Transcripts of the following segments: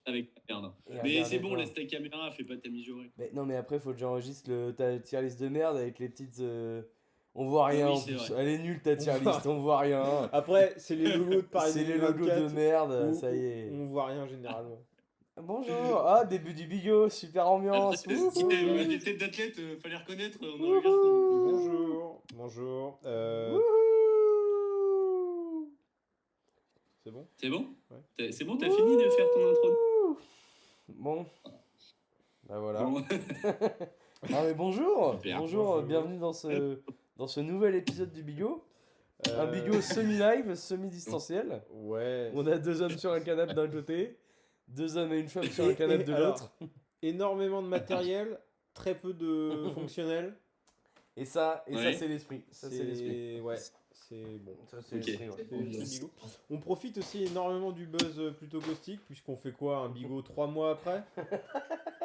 avec ta merde. Et Mais regardez c'est bon, pas. laisse ta caméra, fais pas ta mijaurée. Mais non, mais après, faut que j'enregistre ta tier list de merde avec les petites. On voit Ah rien oui, en c'est plus. vrai. Elle est nulle ta On tier list, voit. on voit rien. Après, c'est les logos de Paris C'est les logos de 2024 merde, où, ça y où est. on voit rien généralement. Bonjour, ah, début du bigot, super Après, ambiance. si t'as Wouhou, des têtes d'athlète, fallait reconnaître, on aurait bien reconnu. wouhou, Bonjour, bonjour. wouhou, C'est bon? C'est bon? Ouais. C'est bon, t'as fini de faire ton intro? wouhou. Bon, bah voilà. Bon, Ah mais bonjour, super. bonjour, Bonjour. bienvenue dans ce nouvel épisode du bigot. Un Euh, bigot semi-live, semi-distanciel. Ouais. On a deux hommes sur un canapé d'un côté, deux hommes et une femme sur un canapé de alors, l'autre. énormément de matériel, très peu de fonctionnel. Et ça Ouais. c'est l'esprit. Ça c'est l'esprit. Ouais, c'est bon. Ça c'est Ok. l'esprit, ouais. C'est bigot. On profite aussi énormément du buzz plutôt caustique, puisqu'on fait quoi? Un bigot 3 mois après?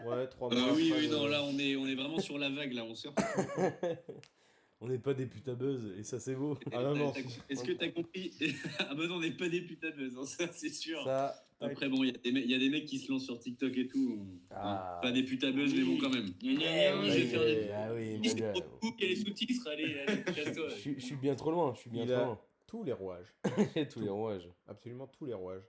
Ouais, 3 mois Oui, après. oui, non, là, on est vraiment sur la vague, là, on sort. On n'est pas des putains buzz, et ça c'est beau. Ah non, non, Est-ce que t'as compris? Ah bah non, on n'est pas des putains de buzz, hein, ça, c'est sûr. Ça, Après, bon, il y a des mecs qui se lancent sur TikTok et tout. Ah. Pas des putains de buzz, mais bon, quand même. Eh Je vais oui, faire des. ah oui, Dis, mon gars. c'est trop cool, il y a les sous-titres, allez, casse-toi. Je suis bien trop loin, je suis bien il trop a loin. tous les rouages. Tous les rouages. Absolument tous les rouages.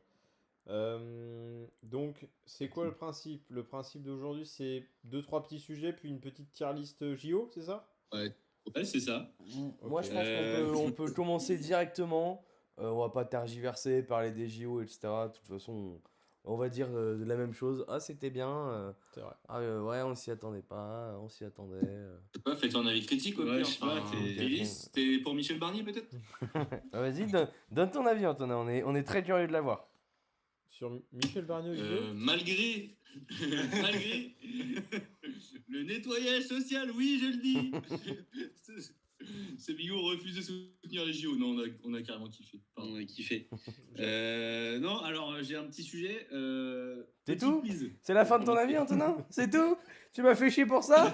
Donc, c'est quoi le principe? Le principe d'aujourd'hui, c'est 2-3 petits sujets, puis une petite tier list JO, c'est ça? Ouais, c'est ça. Moi, je Ok. pense qu'on peut commencer directement. On va pas tergiverser, parler des JO, etc. De toute façon, on va dire la même chose. Ah, c'était bien. C'est vrai. Ah, ouais, on s'y attendait pas. On s'y attendait. Je sais pas, fais ton avis critique au Ouais, pire. je sais pas, Enfin, t'es- t'es lisse, t'es pour Michel Barnier peut-être? Ah, vas-y, donne ton avis, Antonin. On est très curieux de l'avoir. Sur Michel Barnier au JO? Malgré le nettoyage social, oui, je le dis. Ce bigot refuse de soutenir les JO. Non, on a carrément kiffé. Pardon, on a kiffé. Non, alors j'ai un petit sujet. C'est Petit tout quiz. C'est la fin de ton avis, Antonin? C'est tout? Tu m'as fait chier pour ça?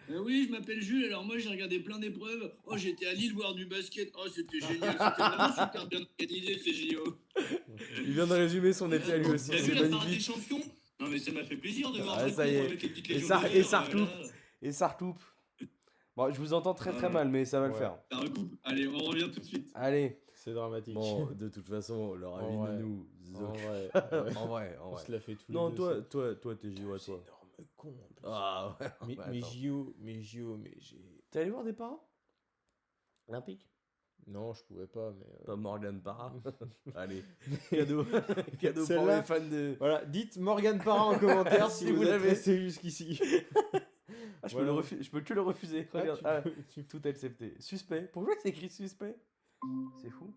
Oui, je m'appelle Jules. Alors moi, j'ai regardé plein d'épreuves. Oh, j'étais à Lille voir du basket. Oh, c'était génial. C'était vraiment super bien organisé ces JO. Il vient de résumer son été à lui aussi. T'as vu C'est la parade des magnifique. champions? Non, mais ça m'a fait plaisir de voir Ah, un ça y est. avec les petites Et légions ça- d'honneur, et ça retoupe. là. Et ça retoupe. Bon, je vous entends très très Ouais. mal, mais ça va le Ouais. faire. Ça recoupe. Allez, on revient tout de suite. Allez. C'est dramatique. Bon, de toute façon, leur En avis vrai. de nous. En vrai, En vrai, en on vrai. se l'a fait tous Non, les deux. toi, t'es JO à C'est toi. énorme con en plus. Ah ouais. Mais, bah, mais attends. JO, mais j'ai. T'es allé voir des parents olympiques? Non, je pouvais pas, mais. Pas Morgan Parra. Allez, cadeau. Cadeau pour Celle-là- les fans de. Voilà, dites Morgane Parra en commentaire si Si vous vous êtes l'avez. resté jusqu'ici. Ah, Voilà. je peux que le refuser. Ah, Regarde. tu Ah, peux- tu- tout accepté. Suspect. Pourquoi c'est écrit suspect? C'est fou.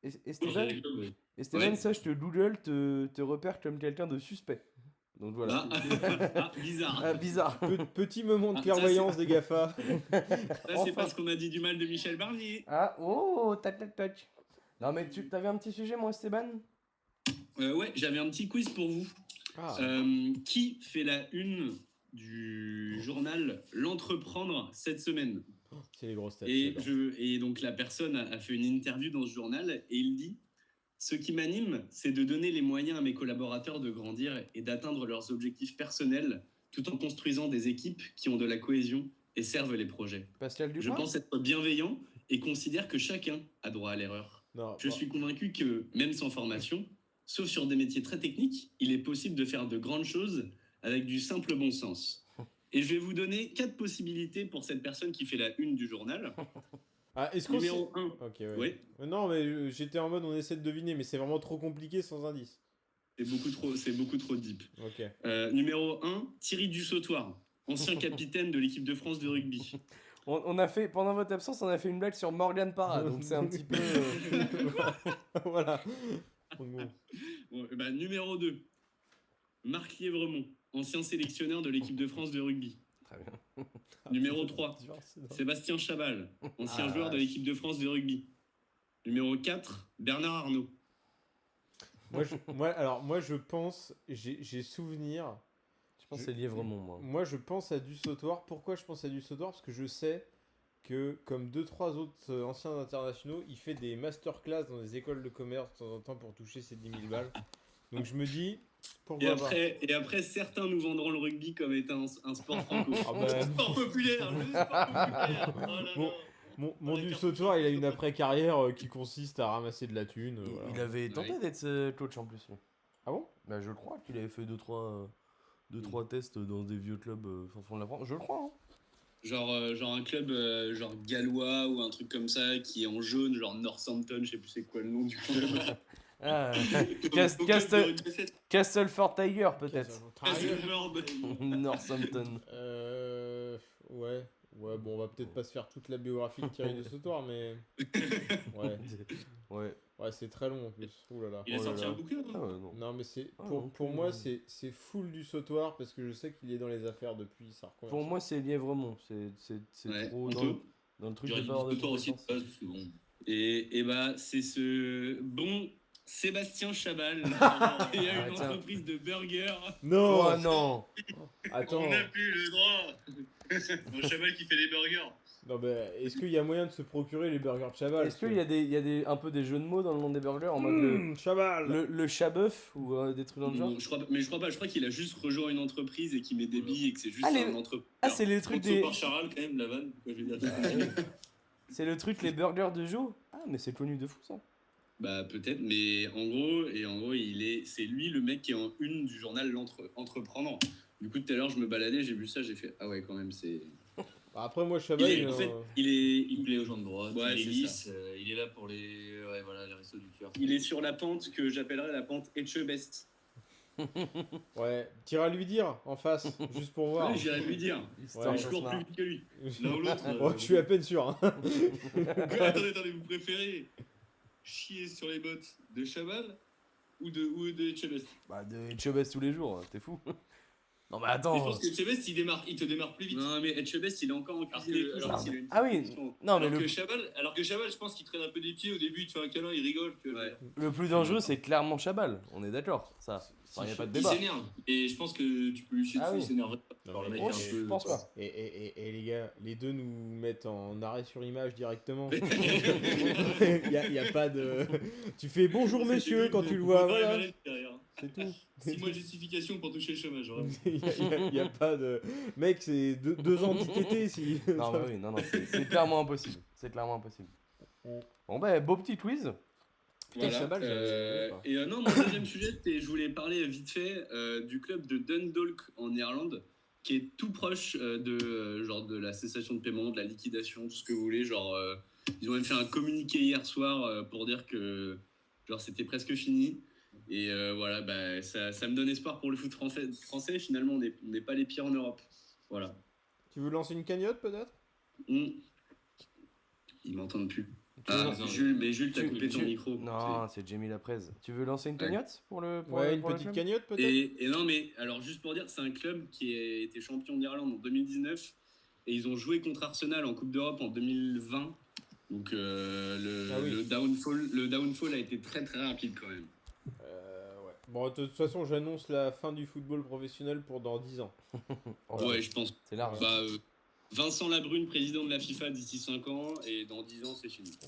Et Stéphane, Ouais. sache que Google te repère comme quelqu'un de suspect. Donc voilà. Ah, bizarre. Ah, bizarre. Petit moment de Ah, ça, clairvoyance des GAFA. Ça, c'est Enfin. parce qu'on a dit du mal de Michel Barnier. Ah, oh, tac, tac, tac. Non, mais tu avais un petit sujet, moi, Esteban? Ouais, j'avais un petit quiz pour vous. Ah, Qui fait la une du journal L'Entreprendre cette semaine? c'est les grosses têtes. Et, j'adore. et donc la personne a fait une interview dans ce journal et il dit: ce qui m'anime, c'est de donner les moyens à mes collaborateurs de grandir et d'atteindre leurs objectifs personnels tout en construisant des équipes qui ont de la cohésion et servent les projets. Pascal Je Duprat? pense être bienveillant et considère que chacun a droit à l'erreur. Non, Je bah, suis convaincu que, même sans formation, sauf sur des métiers très techniques, il est possible de faire de grandes choses avec du simple bon sens. Et je vais vous donner 4 possibilités pour cette personne qui fait la une du journal. Ah, est-ce qu'on Numéro 1. Ok, ouais. Ouais. Non, mais j'étais en mode on essaie de deviner, mais c'est vraiment trop compliqué sans indice. C'est beaucoup trop deep. Ok. Numéro 1, Thierry Dussautoir, ancien capitaine de l'équipe de France de rugby. On a fait, pendant votre absence, on a fait une blague sur Morgan Parra, donc c'est un petit peu. Voilà. Donc bon. Bon, numéro 2, Marc Lièvremont, ancien sélectionneur de l'équipe de France de rugby. Très bien. Numéro 3, Dur, c'est drôle. Sébastien Chabal, ancien Ah, joueur de vache. l'équipe de France de rugby. Numéro 4, Bernard Arnault. Moi, je pense, j'ai souvenir. Je pense que c'est Lièvremont, moi. Moi, je pense à du sautoir. Pourquoi je pense à du sautoir? Parce que je sais que, comme 2-3 autres anciens internationaux, il fait des masterclass dans des écoles de commerce de temps en temps pour toucher ses 10 000 balles. Donc je me dis, pourquoi pas. Et après, certains nous vendront le rugby comme étant un sport franco. Ah bah, Le sport populaire, le sport populaire. Oh là Bon. là. Mon du sautoir, il a une après-carrière qui consiste à ramasser de la thune. Voilà. Il avait tenté Ouais. d'être coach en plus. Lui. Ah bon? Bah, je crois qu'il avait fait 2-3 tests dans des vieux clubs fin fond de la France. Je le crois. Hein. Genre un club genre gallois ou un truc comme ça qui est en jaune, genre Northampton, je sais plus c'est quoi le nom du club. Ah, Au Castle- club de rugby 7. Castleford Tiger peut-être. Castleford. Northampton. Ouais. Ouais, bon, on va peut-être pas se faire toute la biographie de Thierry de Sautoir, mais. Ouais. Ouais. Ouais, c'est très long en plus. Ouh là là. Il a Oh là sorti là. un bouquin, Ah non ouais, non. Non, mais c'est Ah, pour, non pour plus, moi, non. c'est full du sautoir parce que je sais qu'il est dans les affaires depuis sa reconversion. Pour moi, c'est Lièvremont. C'est Ouais, trop on dans, peut. dans le truc J'aurais de dit peur de toi aussi de compétence. base, parce que bon. Et bah, c'est ce bon Sébastien Chabal qui a Ah, une tiens. entreprise de burgers. Non. Oh non. Attends. On n'a plus le droit. Mon cheval qui fait des burgers. Non, mais est-ce qu'il y a moyen de se procurer les burgers de Chaval? Est-ce qu'il y a un peu des jeux de mots dans le nom des burgers en mode Chaval. le chabœuf ou des trucs dans le genre? Non, je crois pas. Je crois qu'il a juste rejoint une entreprise et qu'il met des billes et que c'est juste Ah, les- un entrepreneur. Ah, c'est les trucs Truc des. par Charal, quand même, la vanne. Quoi, je veux dire. C'est le truc, les burgers de Joe? Ah, mais c'est connu de fou ça. Bah peut-être, mais en gros, c'est lui le mec qui est en une du journal L'Entreprenant. Du coup, tout à l'heure, je me baladais, j'ai vu ça, j'ai fait ah ouais, quand même, c'est. Après, moi, Chaval, Il est- en fait, Il plaît aux gens de droite, Ouais, il est c'est lisse, il est là pour les, ouais, voilà, les restos du cœur. Il est sur la pente que j'appellerais la pente Etchebest. ouais, t'iras lui dire en face, juste pour voir. Ouais, j'irais lui dire. Histoire Mais de je cours se plus marrer. vite que lui. L'un ou l'autre. Oh, je suis à peine sûr. Hein. Attendez, vous préférez chier sur les bottes de Chaval ou de Etchebest? Bah, de Chebest tous les jours, t'es fou. Non, mais Je attends. pense que Etchebest, il te démarre plus vite. Non, mais Etchebest, il est encore en cuisine que- et tout. alors genre, que- s'il a une Ah oui. question. Non, mais Alors que Chaval, je pense qu'il traîne un peu des pieds au début, il te fait un câlin, il rigole. Tu vois. Ouais. le plus dangereux, c'est clairement Chabal. On est d'accord, ça. Enfin, y a pas de Il débat. s'énerve. Et je pense que tu peux lui chier Ah dessus, oui. il s'énerve. Non, Alors, le mais- mec Oh, est un je peu- pense pas. Et les gars, les deux nous mettent en arrêt sur image directement. y a pas de. Tu fais bonjour monsieur quand tu le vois, voilà. C'est tout. 6 mois de justification pour toucher le chômage. Vraiment. y a pas de. Mec, c'est 2 ans d'ITT si. Non, bah oui, non, c'est clairement impossible. C'est clairement impossible. Bon, bah, beau petit quiz. Putain, Voilà. Chabal, j'avais pas. Et non, mon deuxième sujet, je voulais parler vite fait du club de Dundalk en Irlande, qui est tout proche genre de la cessation de paiement, de la liquidation, tout ce que vous voulez. Genre, ils ont même fait un communiqué hier soir pour dire que genre c'était presque fini. Et voilà, bah, ça me donne espoir pour le foot français. Finalement, on n'est pas les pires en Europe. Voilà. Tu veux lancer une cagnotte peut-être? Ils m'entendent plus. Tu veux Ah, lancer- Jules, t'as coupé ton micro. Non, c'est Jamie Laprez. Tu veux lancer une cagnotte pour le. Pour Ouais, le- une pour le petite club cagnotte peut-être? Et non, mais alors juste pour dire, c'est un club qui a été champion d'Irlande en 2019 et ils ont joué contre Arsenal en Coupe d'Europe en 2020. Donc Ah oui. le downfall a été très très rapide quand même. Ouais. Bon, de toute façon, j'annonce la fin du football professionnel pour dans 10 ans. Voilà. Ouais, je pense. C'est large. Bah, Vincent Labrune, président de la FIFA d'ici 5 ans et dans 10 ans, c'est fini.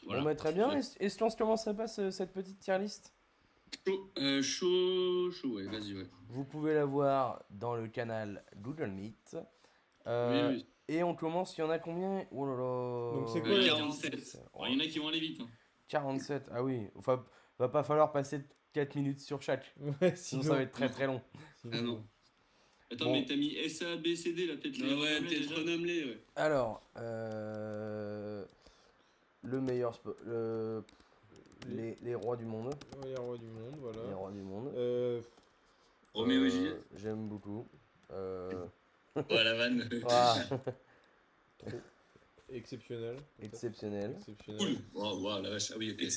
Voilà. Bon, bah, très bien. Est-ce qu'on se commence à passer cette petite tier list? Chaud, ouais, vas-y, ouais. Vous pouvez la voir dans le canal Google Meet. Oui. Et on commence, il y en a combien? Oh là là. Donc c'est quoi, 47. Alors, il y en a qui vont aller vite. Hein. 47, ah oui. Enfin, va pas falloir passer 4 minutes sur chaque. Ouais, Sinon, ça va être très très long. Ah non. Attends, Bon. mais t'as mis S, A, B, C, D, là, peut-être les Non, ouais, renommés, peut-être déjà. renomme-les, ouais. Alors, le meilleur les rois du monde. Ouais, les rois du monde, voilà. Les rois du monde. Roméo et Juliette. J'aime beaucoup. Ouais, la vanne. Ah, Exceptionnel. exceptionnel. Exceptionnel. Cool. Oh, wow, la vache. Ah oui, ok.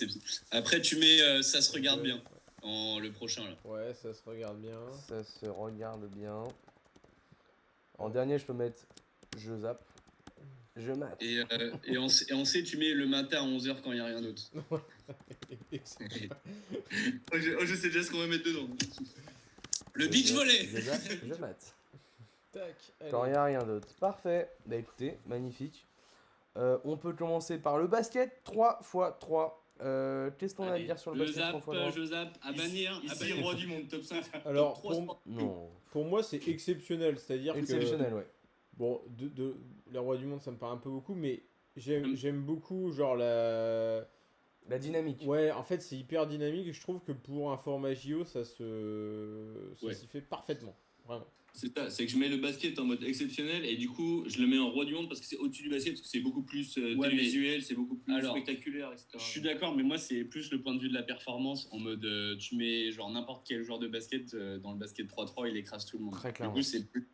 Après, tu mets ça se regarde bien en le prochain là. Ouais, ça se regarde bien. Ça se regarde bien. En dernier, je peux mettre je zappe. Je mate. Et en C, tu mets le matin à 11h quand il n'y a rien d'autre. Exceptionnel. Je sais déjà ce qu'on va mettre dedans. Le beach volley. Je zappe, je mate. tac. Quand il Allez. n'y a rien d'autre. Parfait. Bah écoutez, magnifique. On peut commencer par le basket 3x3. Qu'est-ce qu'on a à Allez, dire sur le je basket zappe, 3x3? je zappe, à bannir, Ici, roi du monde, top 5. Alors, top 3 sport. Non. Pour moi, c'est exceptionnel. C'est-à-dire que. Exceptionnel, ouais. Bon, les rois du monde, ça me paraît un peu beaucoup, mais j'aime beaucoup, genre, la. La dynamique. Ouais, en fait, c'est hyper dynamique et je trouve que pour un format JO, ça Ouais. s'y fait parfaitement. Vraiment. C'est ça, c'est que je mets le basket en mode exceptionnel et du coup, je le mets en roi du monde parce que c'est au-dessus du basket, parce que c'est beaucoup plus Ouais, télévisuel, c'est beaucoup plus Alors, spectaculaire, etc. Je suis d'accord, mais moi, c'est plus le point de vue de la performance. En mode, tu mets genre n'importe quel joueur de basket dans le basket 3-3, il écrase tout le monde. Très Du clairement. coup, c'est plus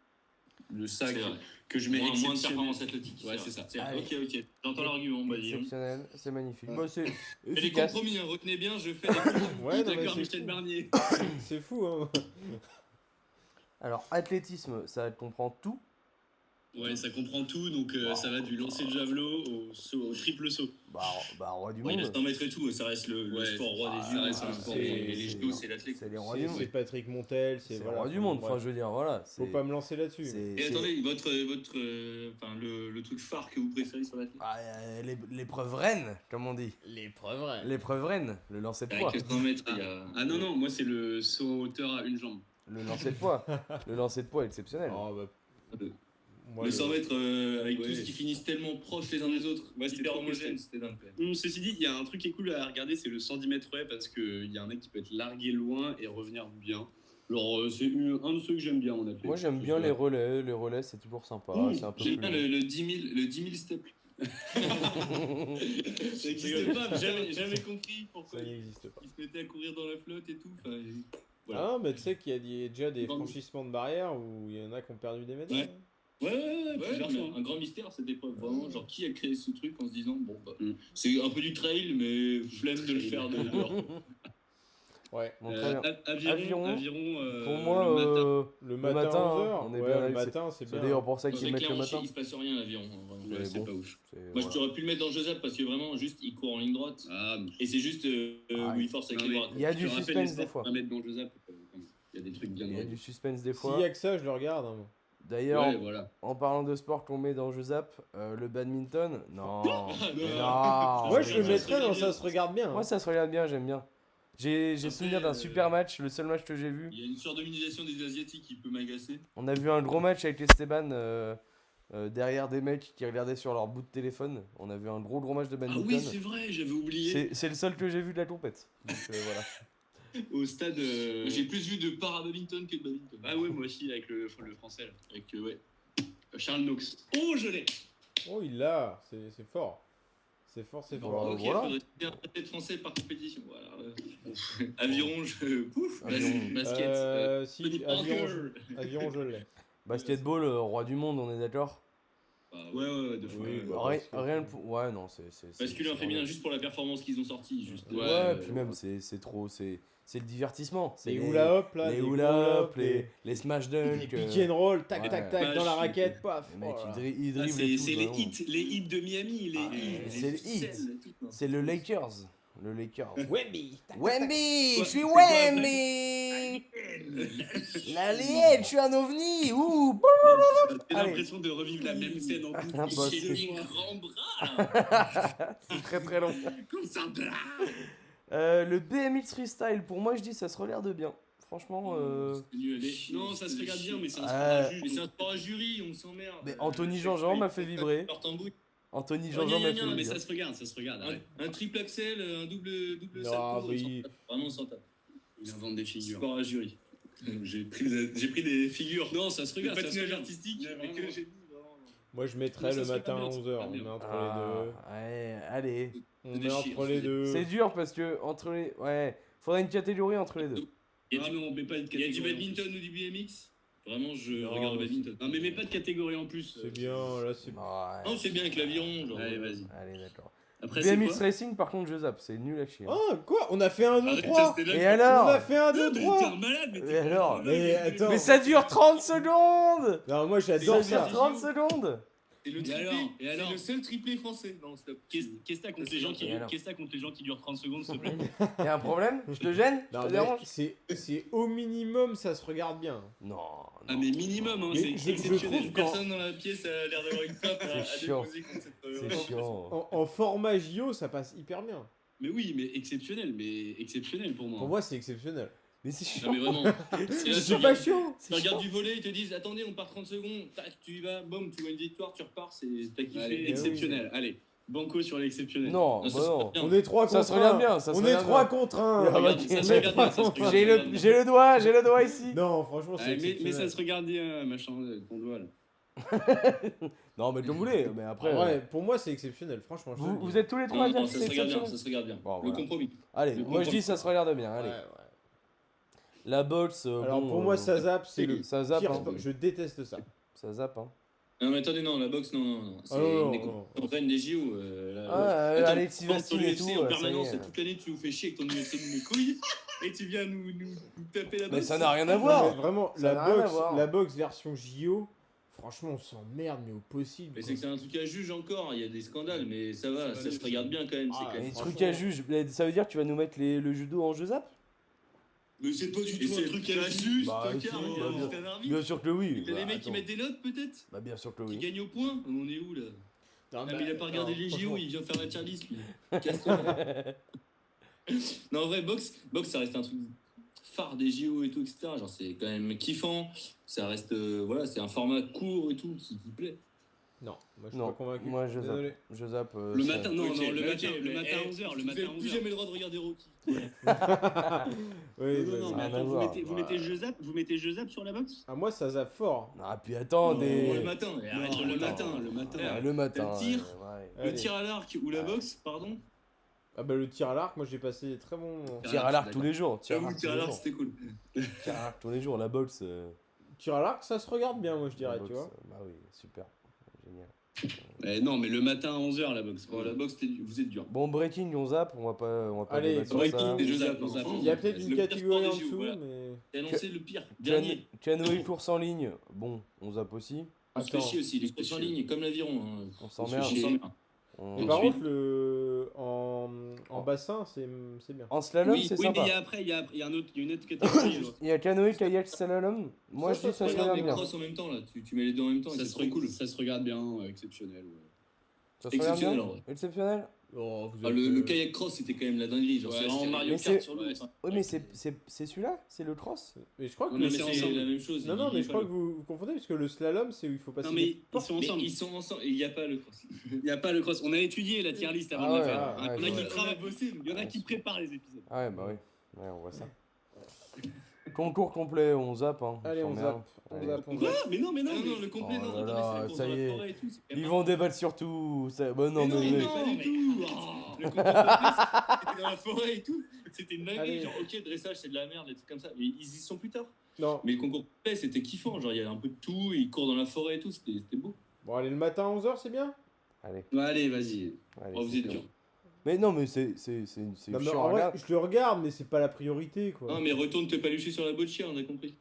le ça C'est vrai. que je mets Moins de exceptionnel. performance athlétique. Ouais, c'est ça. Allez. Ok, j'entends l'argument, vas-y. Exceptionnel, c'est magnifique. Bah, c'est Et les efficace. compromis, hein, retenez bien, je fais des compromis. Ouais, non, mais D'accord, c'est Michel fou. Barnier. C'est fou, hein. Alors, athlétisme, ça comprend tout. Ouais, ça comprend tout, donc ça va du lancer de javelot au triple saut. Bah, roi du Ouais, il monde. reste 1 mètre et tout, ça reste le Ouais, sport roi ça des reste JO. un sport. Et les JO, c'est l'athlète. C'est les rois du monde. C'est Patrick Montel, C'est voilà. roi du monde. Bref. Enfin, je veux dire, voilà. Faut pas me lancer là-dessus. Et attendez, le truc phare que vous préférez sur l'athlète. Ah, l'épreuve reine, comme on dit. L'épreuve. L'épreuve reine, le lancer de Avec poids. 100 mètres, il y a. Ah non, non, moi c'est le saut en hauteur à une jambe. Le lancer de poids. Le lancer de poids exceptionnel. Oh, bah, Le- moi, Le 100 mètres avec Ouais. tous qui finissent tellement proches les uns des autres, Ouais, c'était hyper trop homogène, cool. c'était dingue. quand même. Ceci dit, il y a un truc qui est cool à regarder, c'est le 110 mètres haies parce qu'il y a un mec qui peut être largué loin et revenir bien. Alors, c'est un de ceux que j'aime bien en athlète. Moi, j'aime bien les relais. Les relais, c'est toujours sympa. C'est un peu J'aime plus. bien le 10 000 steps. Ça n'existe pas, jamais compris pourquoi ça n'existe pas. ils se mettaient à courir dans la flotte et tout. Enfin, voilà. Ah non, mais tu sais qu'il y a déjà des Bon. franchissements de barrières où il y en a qui ont perdu des médailles. Ouais, Ouais, plusieurs mais fois. un grand mystère cette épreuve, vraiment. Genre, qui a créé ce truc en se disant, bon, bah, Mm. c'est un peu du trail, mais flemme de le faire dehors. Ouais. Bon, très bien. Aviron, Pour moi, le matin. Le matin, matin, hein, 11h. on est Ouais, bien le allé, matin, c'est C'est bien. d'ailleurs pour ça Dans qu'ils les mettent le Clermont-Ferrand, matin. il se passe rien à l'aviron. hein, vraiment. Ouais, Mais c'est bon. pas ouf. C'est- Moi, voilà. je t'aurais pu le mettre dans Joseph parce que vraiment, juste, il court en ligne droite. Ah, Et c'est juste Ah, où il force avec non, les mais bras. Il y a je du te rappelle suspense les des stats fois. à mettre dans le Josap, il y a des trucs bien Il y a drôles. du suspense des S'il fois. y a que ça, je le regarde. hein. D'ailleurs, Ouais, voilà. en parlant de sport qu'on met dans Je Zappe, le badminton, non. Mais non. non. Moi, je le ça mettrais se dans regarde Ça bien. se regarde bien. Moi, ça se regarde bien, j'aime bien. J'ai souvenir d'un super match, le seul match que j'ai vu. Il y a une surdomination des Asiatiques qui peut m'agacer. On a vu un gros match avec Esteban derrière des mecs qui regardaient sur leur bout de téléphone. On a vu un gros match de Ah badminton. oui, c'est vrai, j'avais oublié. C'est le seul que j'ai vu de la compète. Donc, voilà. Au stade. J'ai plus vu de para-badminton que de badminton. Ah ouais, moi aussi, avec le français. Là. Avec, ouais. Charles Knox. Oh, je l'ai. Oh, il l'a. C'est fort. C'est fort, c'est fort. Voilà. Ok, faudrait faire un tête français par compétition. Voilà. Aviron, pouf, Aviron. basket. Si, Tony aviron, je l'ai. Basketball, roi du monde, on est d'accord. Ouais, de fou. Oui, bah, Rien, basket. rien pour... Ouais, non, c'est. Masculin, féminin, juste pour la performance qu'ils ont sorti. Juste, Ouais, puis même, c'est trop. C'est le divertissement. C'est Les hula hop là. les hula hop, les smash les dunk. pick and roll, tac ouais. tac tac dans la raquette, paf. Les mecs, Oh là. ils Ah, dribblent c'est et tout, les vraiment. hits de Miami. Ah, c'est le hit. C'est le Lakers. Le Lakers. Wemby. tac, tac, tac. Wemby, je suis C'est quoi, Wemby. La liette, je suis un ovni. Ouh. J'ai Allez. l'impression de revivre la même scène en Ah, boucle. bah, J'ai c'est- des grands bras. C'est très très long. Comme ça. Le BMX freestyle, pour moi, je dis ça se regarde bien. Franchement, Non, ça se regarde bien, mais c'est un Ouais. sport à jury, on s'emmerde. mais Anthony Jean-Jean m'a fait vibrer. Anthony Jean-Jean m'a fait Non, mais vibrer. ça se regarde, arrête. Un triple axel, un double Non, salto. mais on s'en il- tape. Vraiment, on s'en tape. Il invente des figures. Sport à jury. J'ai pris des figures. Non, ça se regarde. Le ça se patinage regarde. artistique, Ouais, mais que vraiment. j'ai mis vraiment. Moi, je mettrais Non, ça le se fait matin pas à bien, 11h. ça On se fait met pas entre Ah, ouais, allez. les deux. On C'est met des entre chiffres, les c'est- deux. C'est dur parce que entre les. Ouais, faudrait une catégorie entre les deux. Il y a Ah, du- mais on met pas de il y a du catégorie. badminton ou du BMX. Vraiment, je Non, regarde le mais badminton. Non, mais mets pas de catégorie en plus. C'est bien, là, c'est. Ouais. Non, c'est bien avec l'aviron. Genre. Allez, vas-y. Allez, d'accord. Après, c'est BMX quoi Racing, par contre, je zappe, c'est nul à chier. hein. Oh, quoi? On a fait un 2, Arrête, 3. c'était Et là- alors On a fait un 2, Mais t'es 3. un malade, mais Mais t'es alors Mais attends. Mais ça dure 30 secondes. Non, moi, j'adore Ça dure ça. 30 secondes. C'est le Et triplé. alors C'est le seul triplé français dans le stop. Qu'est-ce que t'as contre les gens qui Et alors qu'est-ce que t'as contre les gens qui durent 30 secondes, s'il te plaît? Y'a un problème? Je te gêne? Je Non, te mais dérange? c'est au minimum, ça se regarde bien. Non, Ah non. mais minimum, hein, Mais c'est je exceptionnel. trouve Personne dans la pièce a l'air d'avoir une pape à chiant. déposer contre cette. C'est chiant. En format JO, ça passe hyper bien. Mais oui, mais exceptionnel pour moi. Pour moi, c'est exceptionnel. Mais c'est Non chiant. mais vraiment. Et là, C'est pas chiant. Tu regardes du volet, ils te disent attendez, on part 30 secondes, tac, tu y vas, boum, tu vois une victoire, tu repars, t'as kiffé. Allez, oui. exceptionnel. Allez, banco sur l'exceptionnel. Non, Non, ça bah se non. passe bien. On est 3 Ça contre se 1. regarde bien, ça se On est regarde 3 bien. contre 1. Regarde, ça se regarde bien, ça se regarde J'ai bien. j'ai le doigt ici. Non, franchement, c'est Ah, mais ça exceptionnel. se regarde bien, machin, ton doigt là. Non, mais comme vous voulez, mais après. Ouais, pour moi, c'est exceptionnel. Franchement, je te le Vous, dis. vous êtes tous les trois à dire Non, que ça c'est se regarde bien, exceptionnel. ça se regarde bien. Bon, Le voilà. compromis. Allez, Le moi je compromis. dis ça se regarde bien. Allez. Ouais, ouais. La boxe. Alors bon, pour moi, ça zappe, c'est le ça zappe, pire hein. sport. Je déteste ça. Ça zappe, hein. Non mais attendez, non, la boxe, non. C'est Ah, non, des non. compagnes des JO. Ah, Attends, Alexis tu penses Vastine sur et l'UFC tout, en ça y permanence, est. toute l'année tu nous fais chier avec ton UFC de mes couilles et tu viens nous taper la boxe. Mais ça n'a rien à Non, voir. mais vraiment, Ça n'a rien à voir. la boxe version JO, franchement, on s'emmerde, mais au possible. Mais quoi. c'est que c'est un truc à juge encore, il y a des scandales, mais ça va, ça se regarde bien quand même. Ah, C'est quand même. Les franchement. trucs à juge, ça veut dire que tu vas nous mettre le judo en jeu zap? Mais c'est pas du Et tout c'est un truc à bah, juge, bah, c'est un si, quart, bah, bien. c'est un arbitre. Bien sûr que oui. T'as Bah, des mecs qui attends. mettent des notes peut-être Bah bien sûr que Qui oui. gagnent au point On est où là Non, Ah, mais il a pas regardé non, les JO, franchement. il vient faire la tier list lui. Casse-toi. Non, en vrai, boxe, ça reste un truc phare des JO et tout, etc. Genre, c'est quand même kiffant. Ça reste, voilà, c'est un format court et tout qui plaît. Non, moi je suis Non, pas convaincu. moi je Désolé. zappe. Je zappe. Le ça- matin, non, Ok, non, le ok, matin, le mais, matin à 11h, le vous matin avez à plus 11h. jamais le droit de regarder Rocky. Oui, Non, bah, non, ça mais a rien à attends, voir. vous mettez jeu zap sur la boxe? Ah, moi ça zappe fort. Ah puis attends, Le des. matin, et arrête Non, le le matin. matin, le matin. Ah, le matin. le tir. ouais. Le Allez. tir à l'arc ou la Ouais. boxe, pardon. Ah bah le tir à l'arc, moi j'ai passé des très bons moments. Tir à l'arc tous les jours. Tir à J'avoue, l'arc le tir à tous les l'arc, jours. c'était cool. Tir à l'arc tous les jours. La boxe. Tir à l'arc, ça se regarde bien, moi je dirais, la tu boxe, vois. Bah oui, super. Génial. Non, mais le matin à 11h, la boxe. Bon, la boxe, vous êtes dur. Bon, breaking, on zappe. On va pas Allez, débattre sur breaking, ça. des jeux zappe, zapp, on zappe. Il y a peut-être une Le pire catégorie sport en des JO, dessous, voilà. mais. T'as annoncé le pire, Can- dernier. Canoë course en ligne. Bon, on zappe aussi. On se fait Attends. chier aussi, les courses en ligne, comme l'aviron. Hein. On On se s'emmerde. fait chier. On- Mais par Ensuite- contre, en bassin, c'est bien. En slalom, Oui, c'est Oui, mais sympa. il y a après, il y a une autre catégorie. là. Il y a canoë, kayak, slalom. Moi, Ça, je dis ça ça se se Regarde regarde les bien. crosses en même temps là, tu mets les deux en même temps, et Ça c'est se, trop cool. ça se regarde bien, exceptionnel. Ouais. Ça se regarde Exceptionnel, bien. en vrai. Exceptionnel. Oh, vous Ah, êtes, le kayak cross c'était quand même la dinguerie, genre Ouais, c'est vraiment c'était- Mario mais Kart c'est- sur l'eau. ouais, enfin. Oui, mais c'est celui-là? C'est le cross? Mais je crois que Non, le- mais c'est ensemble. la même chose. Non, non, il mais est je pas crois que le- vous confondez, parce que le slalom, c'est où il faut passer. Non, mais des ils portes. sont Mais ensemble. ils sont ensemble et il n'y a pas le cross. Il n'y a pas le cross. On a étudié la tier list avant Ah de la ouais, faire. ah, Il y en a ouais, qui ouais. travaillent, il y en a Ouais, qui préparent les épisodes. Ah ouais, bah oui. Ouais, on voit ça. Concours complet, on zappe. Hein. Allez, on s'emmerde. zappe. On Allez. zappe, on Quoi? zappe. Mais non, Non, non, le complet, Oh non, là attendez, là, c'est les courses ça dans y la est. forêt et tout, c'est quand même Ils pas- vont débattre sur tout. Ça... Bah non, Mais non, mais. mais mais- pas du tout. Oh. Le concours complet, c'était dans la forêt et tout. C'était une dinguerie. Allez. Genre, ok, dressage, c'est de la merde, des trucs comme ça. Mais ils y sont plus tard. Non. Mais le concours complet, c'était kiffant. Genre, il y avait un peu de tout, ils courent dans la forêt et tout, c'était beau. Bon, allez, le matin à 11h, c'est bien? Allez, Allez, vas-y. allez, Oh, vous c'est êtes bien. dur. Mais non, mais c'est Non, mais chiant en à vrai, regarder. je le regarde, mais c'est pas la priorité, quoi. Non, mais retourne te palucher sur la boccia, on a compris.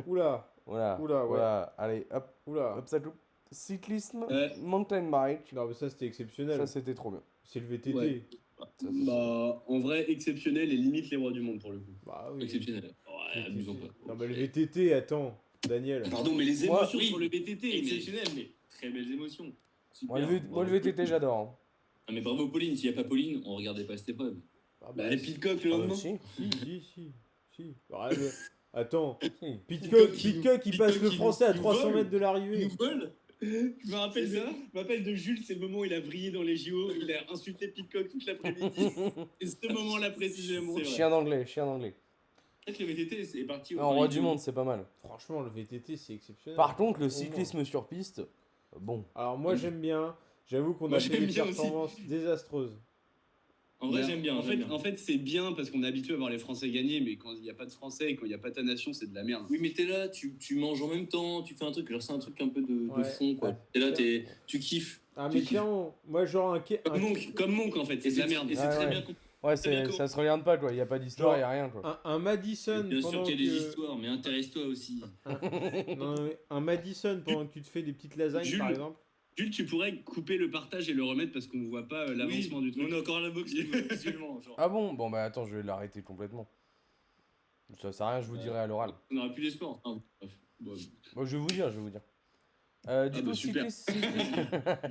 Oula, Voilà. Oula, ouais. Voilà. Allez, hop, oula. hop, ça coupe. Cyclisme, Ouais. mountain bike. Non, mais ça, c'était exceptionnel. Ça, c'était trop bien. C'est le VTT. Ouais. Ça, c'est- Bah, en vrai, exceptionnel et limite les rois du monde pour le coup. Bah oui. Exceptionnel. Ouais, VTT. amusons pas. Non, mais le VTT, attends, Daniel. Pardon, mais les Moi, émotions oui, sur le BTT, mais... Exceptionnel, mais très belles émotions. Super. Moi, le VTT, j'adore. Hein. Ah, mais bravo Pauline, s'il n'y a pas Pauline, on regardait pas cette épreuve. Ah, Bah, et Pitcock le Ah, bah, lendemain. si. si. Bah, Attends, Si. Pitcock, Pitcock il passe le qui français à nous 300 vole. mètres de Il l'arrivée. nous vole. Je me rappelle, C'est ça je me rappelle de Jules, c'est le moment où il a brillé dans les JO, il a insulté Pitcock toute l'après-midi. Et ce moment-là précisément. C'est vrai. Chien d'anglais, chien d'anglais. Peut-être que le VTT c'est parti. En roi du monde, c'est pas mal. Franchement, le VTT, c'est exceptionnel. Par contre, le cyclisme sur piste, bon. Alors, moi, j'aime bien. J'avoue qu'on Moi, a fait j'aime des bien aussi. performances désastreuses. En vrai, j'aime bien. j'aime bien. En fait, c'est bien parce qu'on est habitué à voir les Français gagner, mais quand il n'y a pas de Français et quand il n'y a pas ta nation, c'est de la merde. Oui, mais t'es là, tu manges en même temps, tu fais un truc, genre c'est un truc un peu de Ouais. fond, quoi. Ouais. T'es là, tu kiffes. Ah, Tu mais kiffes. clairement, moi, genre Comme Monk en fait, c'est de la merde. Et c'est Ouais, très ouais. bien compris. Ouais, Très bien ça se regarde pas, quoi. Il y a pas d'histoire, il y a rien, quoi. un Madison Bien sûr pendant qu'il y a des que... histoires, mais intéresse-toi aussi. Non, mais un Madison pendant que tu te fais des petites lasagnes, Jules. par exemple. Jules, tu pourrais couper le partage et le remettre parce qu'on ne voit pas l'avancement du truc. On est encore à la boxe visuellement. Genre. Ah bon? Bon, bah attends, je vais l'arrêter complètement. Ça sert à rien, je vous dirai à l'oral. On n'aura plus d'espoir. Enfin, bref. Bon. Bon, je vais vous dire, je vais vous dire. Du coup, super.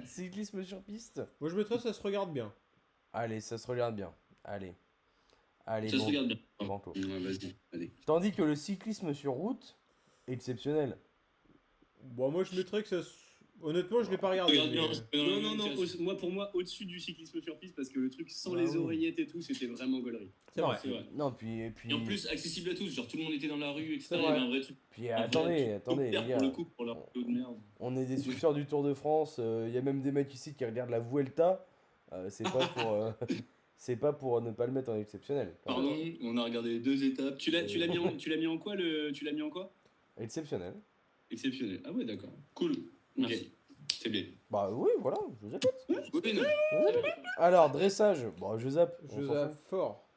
cyclisme sur piste. Moi, je mettrais ça se regarde bien. Allez, ça se regarde bien. Allez, Ça se bon, regarde bien. Banco. Ouais, vas-y, allez. Tandis que le cyclisme sur route, exceptionnel. Bon, moi, je mettrais que ça. Honnêtement, je l'ai pas regardé. Regarde bien. mais- Non, pour moi, au-dessus du cyclisme sur piste, parce que le truc sans Bah les oui. oreillettes et tout, c'était vraiment gaulerie. C'est vrai. C'est vrai. Non, puis Et en plus, accessible à tous. Genre, tout le monde était dans la rue, etc. C'est Il y vrai. avait un vrai truc. puis Un vrai attendez, truc les pour gars. le coup, pour leur vidéo de merde. On est des suceurs du Tour de France. Il y a même des mecs ici qui regardent la Vuelta. C'est pas pour, c'est pas pour ne pas le mettre en exceptionnel. Pardon, on a regardé les 2 étapes. Tu l'as mis en quoi tu l'as mis en quoi? Exceptionnel. Exceptionnel. Ah ouais, d'accord. Cool. Ok. Merci. C'est bien. Bah oui, voilà, je zappe. Oui, non. Alors, dressage. Bon, je zappe. on Je s'en zappe fout. fort.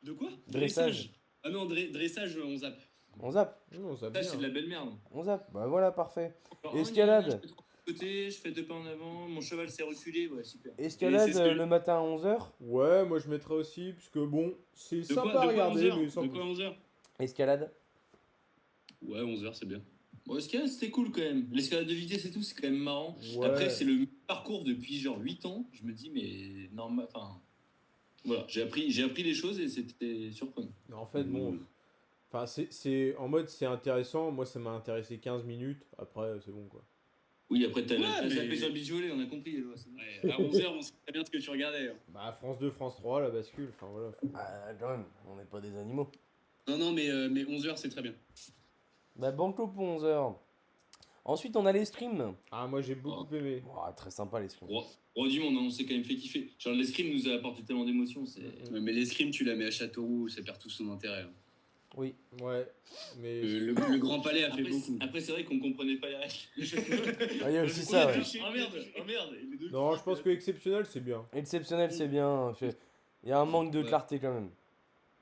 De quoi? Dressage. Ah non, dressage, on zappe. On zappe. Non, ça Ça, bien. c'est de la belle merde. On zappe. Bah voilà, parfait. Genre, Escalade. Je fais 3 de côté, je fais 2 pas en avant, mon cheval s'est reculé. Ouais, super. Escalade Et c'est ce que- le matin à 11h. Ouais, moi, je mettrais aussi, puisque bon, c'est De sympa quoi, à de quoi regarder, 11h? mais sans De plus. quoi 11h? Escalade. Ouais, 11h, c'est bien. Bon, l'escalade, c'était cool quand même. L'escalade de vitesse et tout, c'est quand même marrant. Ouais. Après, c'est le parcours depuis genre 8 ans. Je me dis, mais normal. Enfin, voilà, j'ai appris des choses et c'était surprenant. Mais en fait, bon. Enfin, en mode, c'est intéressant. Moi, ça m'a intéressé 15 minutes. Après, c'est bon, quoi. Oui, après, t'as Ouais, mais- zappé sur le beach volley, on a compris. Éloi, c'est bon. Ouais, à 11h, on sait très bien ce que tu regardais. hein. Bah, France 2, France 3, la bascule. Enfin, voilà. Ah, quand même, on n'est pas des animaux. Non, mais 11h, c'est très bien. Bah, banco pour 11h. Ensuite, on a les streams. Ah, moi, j'ai beaucoup aimé. Oh, très sympa les streams. Roi du monde, hein, on s'est quand même fait kiffer. Genre, l'escrime nous a apporté tellement d'émotions. C'est... Ouais, mais l'escrime, tu la mets à Châteauroux, ça perd tout son intérêt. hein. Oui. Ouais. Mais. Le Grand Palais a fait Après, beaucoup. après, c'est vrai qu'on comprenait pas les règles. Ah, il y a aussi ça, ouais. Oh merde. Les deux Non, je pense que exceptionnel, c'est bien. Exceptionnel, c'est bien. Il y a un manque de Ouais. clarté quand même.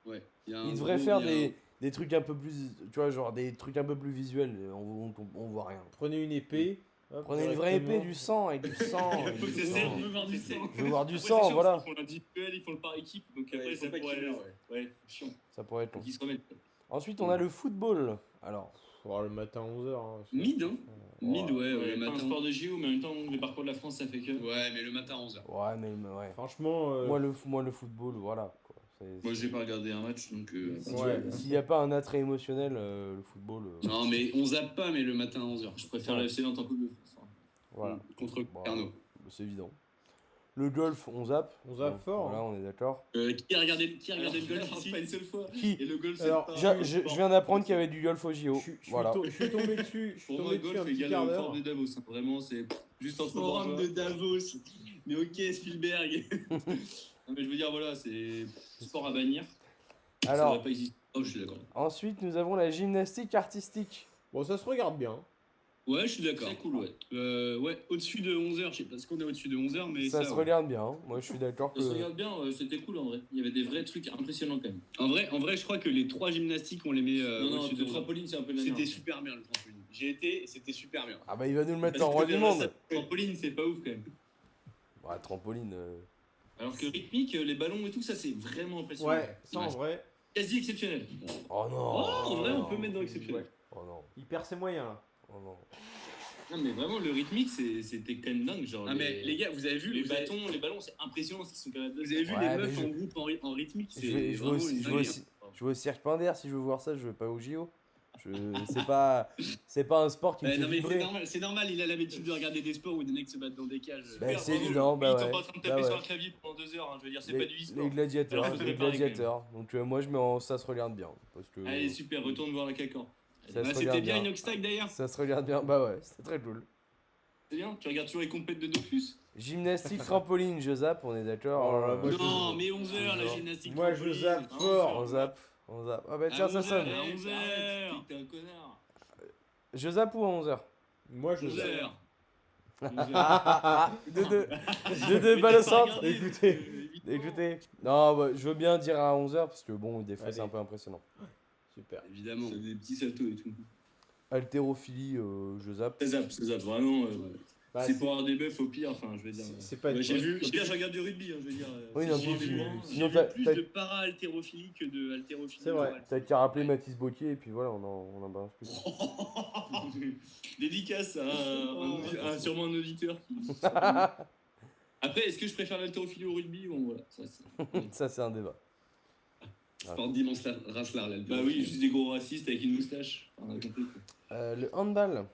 Ouais. Il Il devrait faire des trucs un peu plus. Tu vois, genre des trucs un peu plus visuels. On voit rien. Prenez une épée. hop, Prenez une vraie épée, directement. du sang, avec du sang. avec Faut du que ça sang. serve, on veut voir du sang. Je veux voir du Après, sang, c'est chiant, voilà. Ils font l'individuel, ils font le par équipe, donc Ouais, après il faut ça pas pourrait qu'il aller. meure, Ouais, chiant. Ça pourrait être long. Faut qu'ils se remettent. Ensuite, on a le football. Alors, Oh, le matin 11h. Hein, Mid, hein. Mid, ouais, Ouais, le pas un matin. sport de JO, mais en même temps, le parcours de la France, ça fait que. Ouais, mais le matin à 11h. ouais, mais ouais. Franchement. Moi, le football, voilà. Quoi. Moi, j'ai pas regardé un match, donc. Ouais. S'il n'y a pas un attrait émotionnel, le football. Non, mais on zappe pas, mais le matin à 11h. Je préfère la FC en tant que de France. Voilà. Contre Bon, Carnot. c'est évident. Le golf, on zappe. On zappe fort, Voilà, hein. on est d'accord. Qui a regardé le golf ici? Pas une seule fois. Qui Et le golf, c'est Alors, pas. Je viens d'apprendre qu'il y avait du golf au JO. Voilà. Je suis tombé dessus. Je suis Pour moi, tombé dessus golf un petit égale quart au d'heure. forum de Davos. Vraiment, c'est juste entre Forum bourgeois. de Davos. Mais ok, Spielberg. Non, mais je veux dire, voilà, c'est sport à bannir. Ça Alors, devrait pas exister. Oh, je suis d'accord. ensuite, nous avons la gymnastique artistique. Bon, ça se regarde bien. Ouais, je suis d'accord. C'est cool, ouais. Ouais, au-dessus de 11h, je sais pas ce qu'on est au-dessus de 11h, mais Ça ça se ouais. regarde bien. Moi, je suis d'accord Ça se que. regarde bien, c'était cool en vrai. Il y avait des vrais trucs impressionnants quand même. En vrai, je crois que les 3 gymnastiques, on les met Non, au-dessus de le 11h. trampoline, c'est un peu de la C'était merde. super bien le trampoline. J'ai été et c'était super bien. Ah bah, il va nous le mettre Parce en que roi du derrière monde. ça, Trampoline, c'est pas ouf quand même. Ouais, trampoline. Alors que rythmique, les ballons et tout, ça c'est vraiment impressionnant. Ouais, ça en vrai. Quasi exceptionnel. Oh non. Oh, en vrai, on peut mettre dans exceptionnel. Oh non. Il perd ses moyens là. Oh non. Non, mais vraiment, le rythmique, c'était quand même dingue. Genre, Ah, mais les gars, vous avez vu les vous avez- ballons, c'est impressionnant ce qu'ils sont capables de Vous avez vu Ouais, les mais meufs je- en groupe en rythmique, c'est Je vais vraiment aussi, une je vais dinguerie, aussi, hein. je vais au cirque Pinder si je veux voir ça, je vais pas au JO. C'est pas un sport qui me Ouais, fait non mais vibrer. c'est normal, il a l'habitude de regarder des sports où des mecs se battent dans des cages. Bah, Super, c'est bravo, évident, le bah pays, ouais. t'es pas en train de Bah taper ouais. sur un clavier pendant 2 heures, hein, je veux dire, c'est pas du e-sport. Les gladiateurs, Alors, faut les préparer, gladiateurs. Donc moi je mets en ça se regarde bien parce que Allez, super, retourne voir la cacan. ça se C'était regarde bien bien. Inoxtag d'ailleurs. Ça se regarde bien. Bah ouais, c'était très cool. C'est bien, tu regardes toujours les compètes de Dofus. Gymnastique trampoline, je zappe, on est d'accord. Oh là là, moi, Non, mais 11h la Genre. gymnastique. Moi, je trampoline. zappe Ah, fort. On zappe, on zappe. Ah bah tiens, À ça 11 sonne. heures. À 11 Arrête, heures. t'es un connard. Je zappe ou à 11h Moi, je zappe. 11h. Ah, 2-2 balle au centre. Écoutez. Écoutez. Non, bah, je veux bien dire à 11h parce que bon, des fois Allez. c'est un peu impressionnant. Super. Évidemment. C'est des petits saltos et tout. Haltérophilie, je zappe. Ça zappe, vraiment. Bah, c'est pour avoir des buffs au pire, enfin, je veux dire. c'est pas Ouais, j'ai vu, Au pire, je regarde du rugby, hein, je veux dire. Oui, si non, j'ai puis envie tu- de voir, sinon, J'ai t'as- vu plus t'as- de para-haltérophilie que de haltérophilie. C'est vrai. orale. T'as qu'à rappeler Mathis Bautier et puis voilà, on en balance plus. Dédicace à sûrement un auditeur qui. Après, est-ce que je préfère l'haltérophilie au rugby? Bon, voilà, ça c'est. Ça, c'est un débat. Sport d'immense race large. Bah oui, juste des gros racistes avec une moustache. Enfin, on a compris, quoi. Le handball.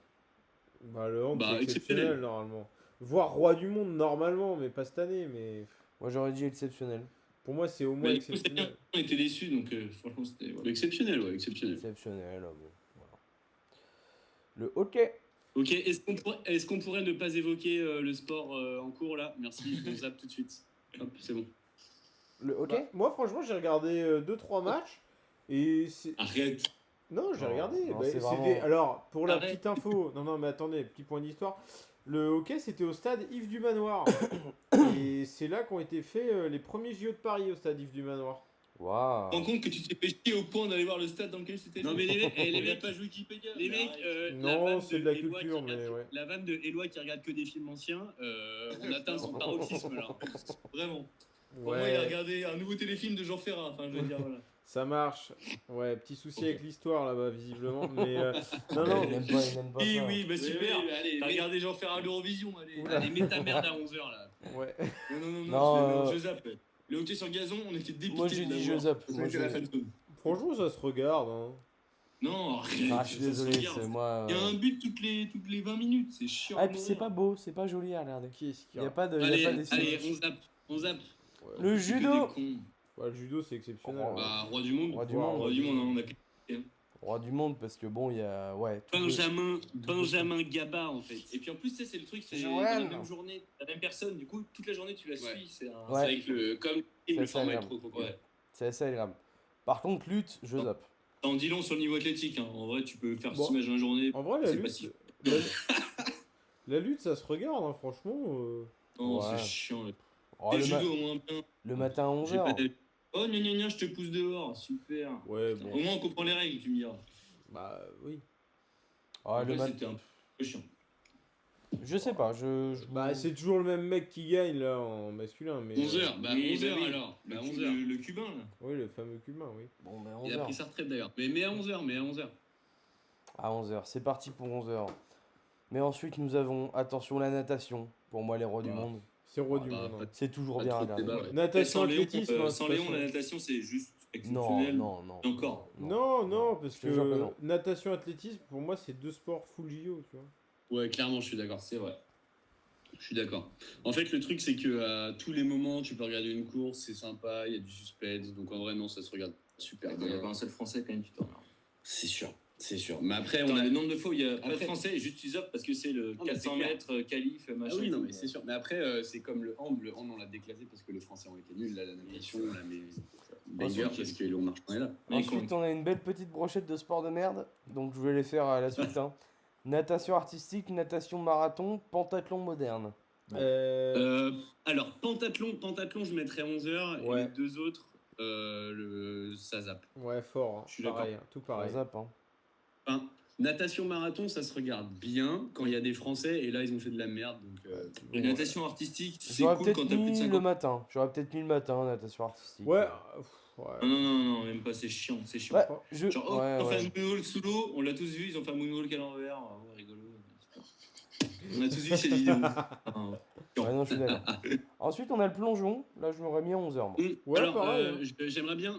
Bah, le hand, Bah, c'est exceptionnel, exceptionnel. normalement. Voire roi du monde, normalement, mais pas cette année. Mais Moi, j'aurais dit exceptionnel. pour moi, c'est au moins Mais du coup, c'est bien, exceptionnel. on était déçus, donc franchement, c'était. Voilà. Exceptionnel, ouais, exceptionnel. Exceptionnel, bon, voilà. Le hockey. Ok, est-ce qu'on pourrait ne pas évoquer le sport en cours là? Merci, on zappe tout de suite. Hop, c'est bon. Le hockey. Bah, moi, franchement, j'ai regardé 2-3 matchs. Et c'est. Arrête. Non, j'ai Non, regardé. non, Bah, c'est c'était- vraiment- Alors, pour la Arrête. petite info, non, mais attendez, petit point d'histoire. Le hockey, c'était au stade Yves du Manoir. Et c'est là qu'ont été faits les premiers JO de Paris au stade Yves du Manoir. Waouh. Tu te rends compte que tu t'es fait chier au point d'aller voir le stade dans lequel c'était Non, fait? mais les mecs, Il y a les page Wikipédia. Les mais mecs, arrête. la Non, vanne c'est de la Éloi qui culture, regarde mais que- ouais. La vanne de Éloi qui regarde que des films anciens, on atteint son paroxysme là. Vraiment. Pour moi, il a regardé un nouveau téléfilm de Jean Ferrat. Enfin, je veux dire, voilà. Ça marche. Ouais, petit souci avec l'histoire là-bas, visiblement. Mais non, Il non. aime pas ça. Oui, oui, bah Oui, super. oui, allez, T'as regardé Jean Ferrat à l'Eurovision, allez. Oula. Allez, mets ta merde à 11h là. Ouais. Non, Non, je zappe. Le hockey sur gazon, on était dépités. Moi, j'ai de dit l'avoir. je zappe. Ça a Moi, été je- la fan zone. Franchement, ça se regarde. Hein. Non, arrête. Ah, je suis ça se désolé, regarde. c'est moi. Il y a un but toutes les 20 minutes, c'est chiant. Ah, et puis c'est pas beau, c'est pas joli à regarder. Qui est-ce qui Il y a pas de. y a Allez, pas des allez, signes. on zappe. Ouais. Le C'est que judo. des cons. Ouais, le judo, c'est exceptionnel. Oh. Bah, roi du monde. Roi du Wow. monde. Roi du monde, hein, on a Roi du monde, parce que bon, il y a. Ouais. tout le- Benjamin Gaba en fait. Et puis en plus, tu sais, c'est le truc, c'est Joël. dans la même journée, la même personne, du coup, toute la journée, tu la Ouais. suis. C'est un... Ouais. C'est avec le comme le Ça, format ça est agréable. trop cool. Ouais. C'est assez agréable. Par contre, lutte, je zappe. Ça en dit long sur le niveau athlétique. Hein. En vrai, tu peux faire Bon. 6 matchs dans la journée. En vrai, la C'est pas lutte, si- la lutte, ça se regarde, hein, franchement. Non, Ouais. c'est chiant. Oh, Et le, le ma- judo, au moins bien. le matin à J'ai pas 11h. de- Oh, gna, je te pousse dehors. Super. Ouais, Au bon. moins, on comprend les règles, tu me diras. Bah oui. Oh, le Ouais, mat- c'était un peu chiant. Je sais pas, je- Bah, c'est toujours le même mec qui gagne là en masculin. Mais 11h, bah Oui, 11h oui. alors. Bah Le- 11h. Le cubain, là. Oui, le fameux cubain, oui. Bon, mais Il a 11h. pris sa retraite d'ailleurs. Mais à 11h. À 11h, c'est parti pour 11h. Mais ensuite, nous avons, attention, la natation. Pour moi, les rois du Ah. monde. C'est roi du bah, monde. pas hein. C'est toujours Pas bien à trop de regarder. débat, ouais. Natation, Sans Léon, athlétisme. hein, de sans toute Léon, façon. la natation, c'est juste Non, exceptionnel. non, non. Et encore. Non, parce Je te jure que que non. natation, athlétisme, pour moi, c'est deux sports full JO, tu vois. Ouais, clairement, je suis d'accord. C'est vrai. Je suis d'accord. En fait, le truc, c'est que à tous les moments, tu peux regarder une course, c'est sympa, il y a du suspense. Donc en vrai, non, ça se regarde super Il n'y a bien. pas un seul français, quand même, tu t'en rends. C'est sûr, c'est sûr. Mais après, On on a a le nombre de fois où il y a pas de Après- français et juste tu zappes parce que c'est le mais 400 c'est clair. mètres qualif, machin. Ah oui, et non, tout. mais c'est sûr. Mais après, c'est comme le hand. Le hand, on l'a déclassé parce que les Français ont été nuls. Là, la natation, on la met banger Ensuite, parce que Léon Marchand est là. Mais Ensuite, on a une belle petite brochette de sport de merde. Donc, je vais les faire à la suite. hein. Natation artistique, natation marathon, pentathlon moderne. Alors, pentathlon, je mettrais 11h. Ouais. Et les deux autres, ça zappe. Ouais, fort. hein. Je suis Pareil, hein, tout pareil. Ça zappe, hein. Enfin, natation marathon, ça se regarde bien quand il y a des Français. Et là, ils ont fait de la merde. Donc, La natation artistique, c'est J'aurais cool peut-être quand t'as plus de mis 50 le matin. J'aurais peut-être mis le matin, natation artistique. Ouais, ouais. Non, même pas, c'est chiant, c'est chiant. Ouais, je... Genre, oh, ouais, on fait ouais. un moonwalk sous l'eau, on l'a tous vu, ils ont fait un moonwalk à l'envers, ouais, rigolo. On a tous vu cette vidéo. Enfin, Ouais, non, je suis d'accord. Ensuite, on a le plongeon. Là, je m'aurais mis à 11h. Moi. Ouais, Alors, pareil, hein. j'aimerais bien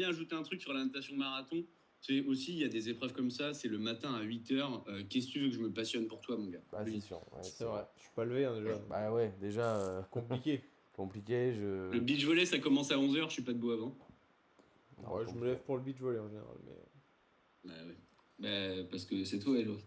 ajouter un truc sur la natation marathon. C'est aussi, il y a des épreuves comme ça, c'est le matin à 8h. Qu'est-ce que tu veux que je me passionne pour toi, mon gars? Bah, c'est sûr. Ouais, C'est vrai. Je suis pas levé hein, déjà. Bah, ouais, déjà, Compliqué. compliqué. Le beach volley, ça commence à 11h, je suis pas debout avant. Non, Ouais, je me lève pour le beach volley en général, mais Bah ouais. bah, parce que c'est toi et l'autre.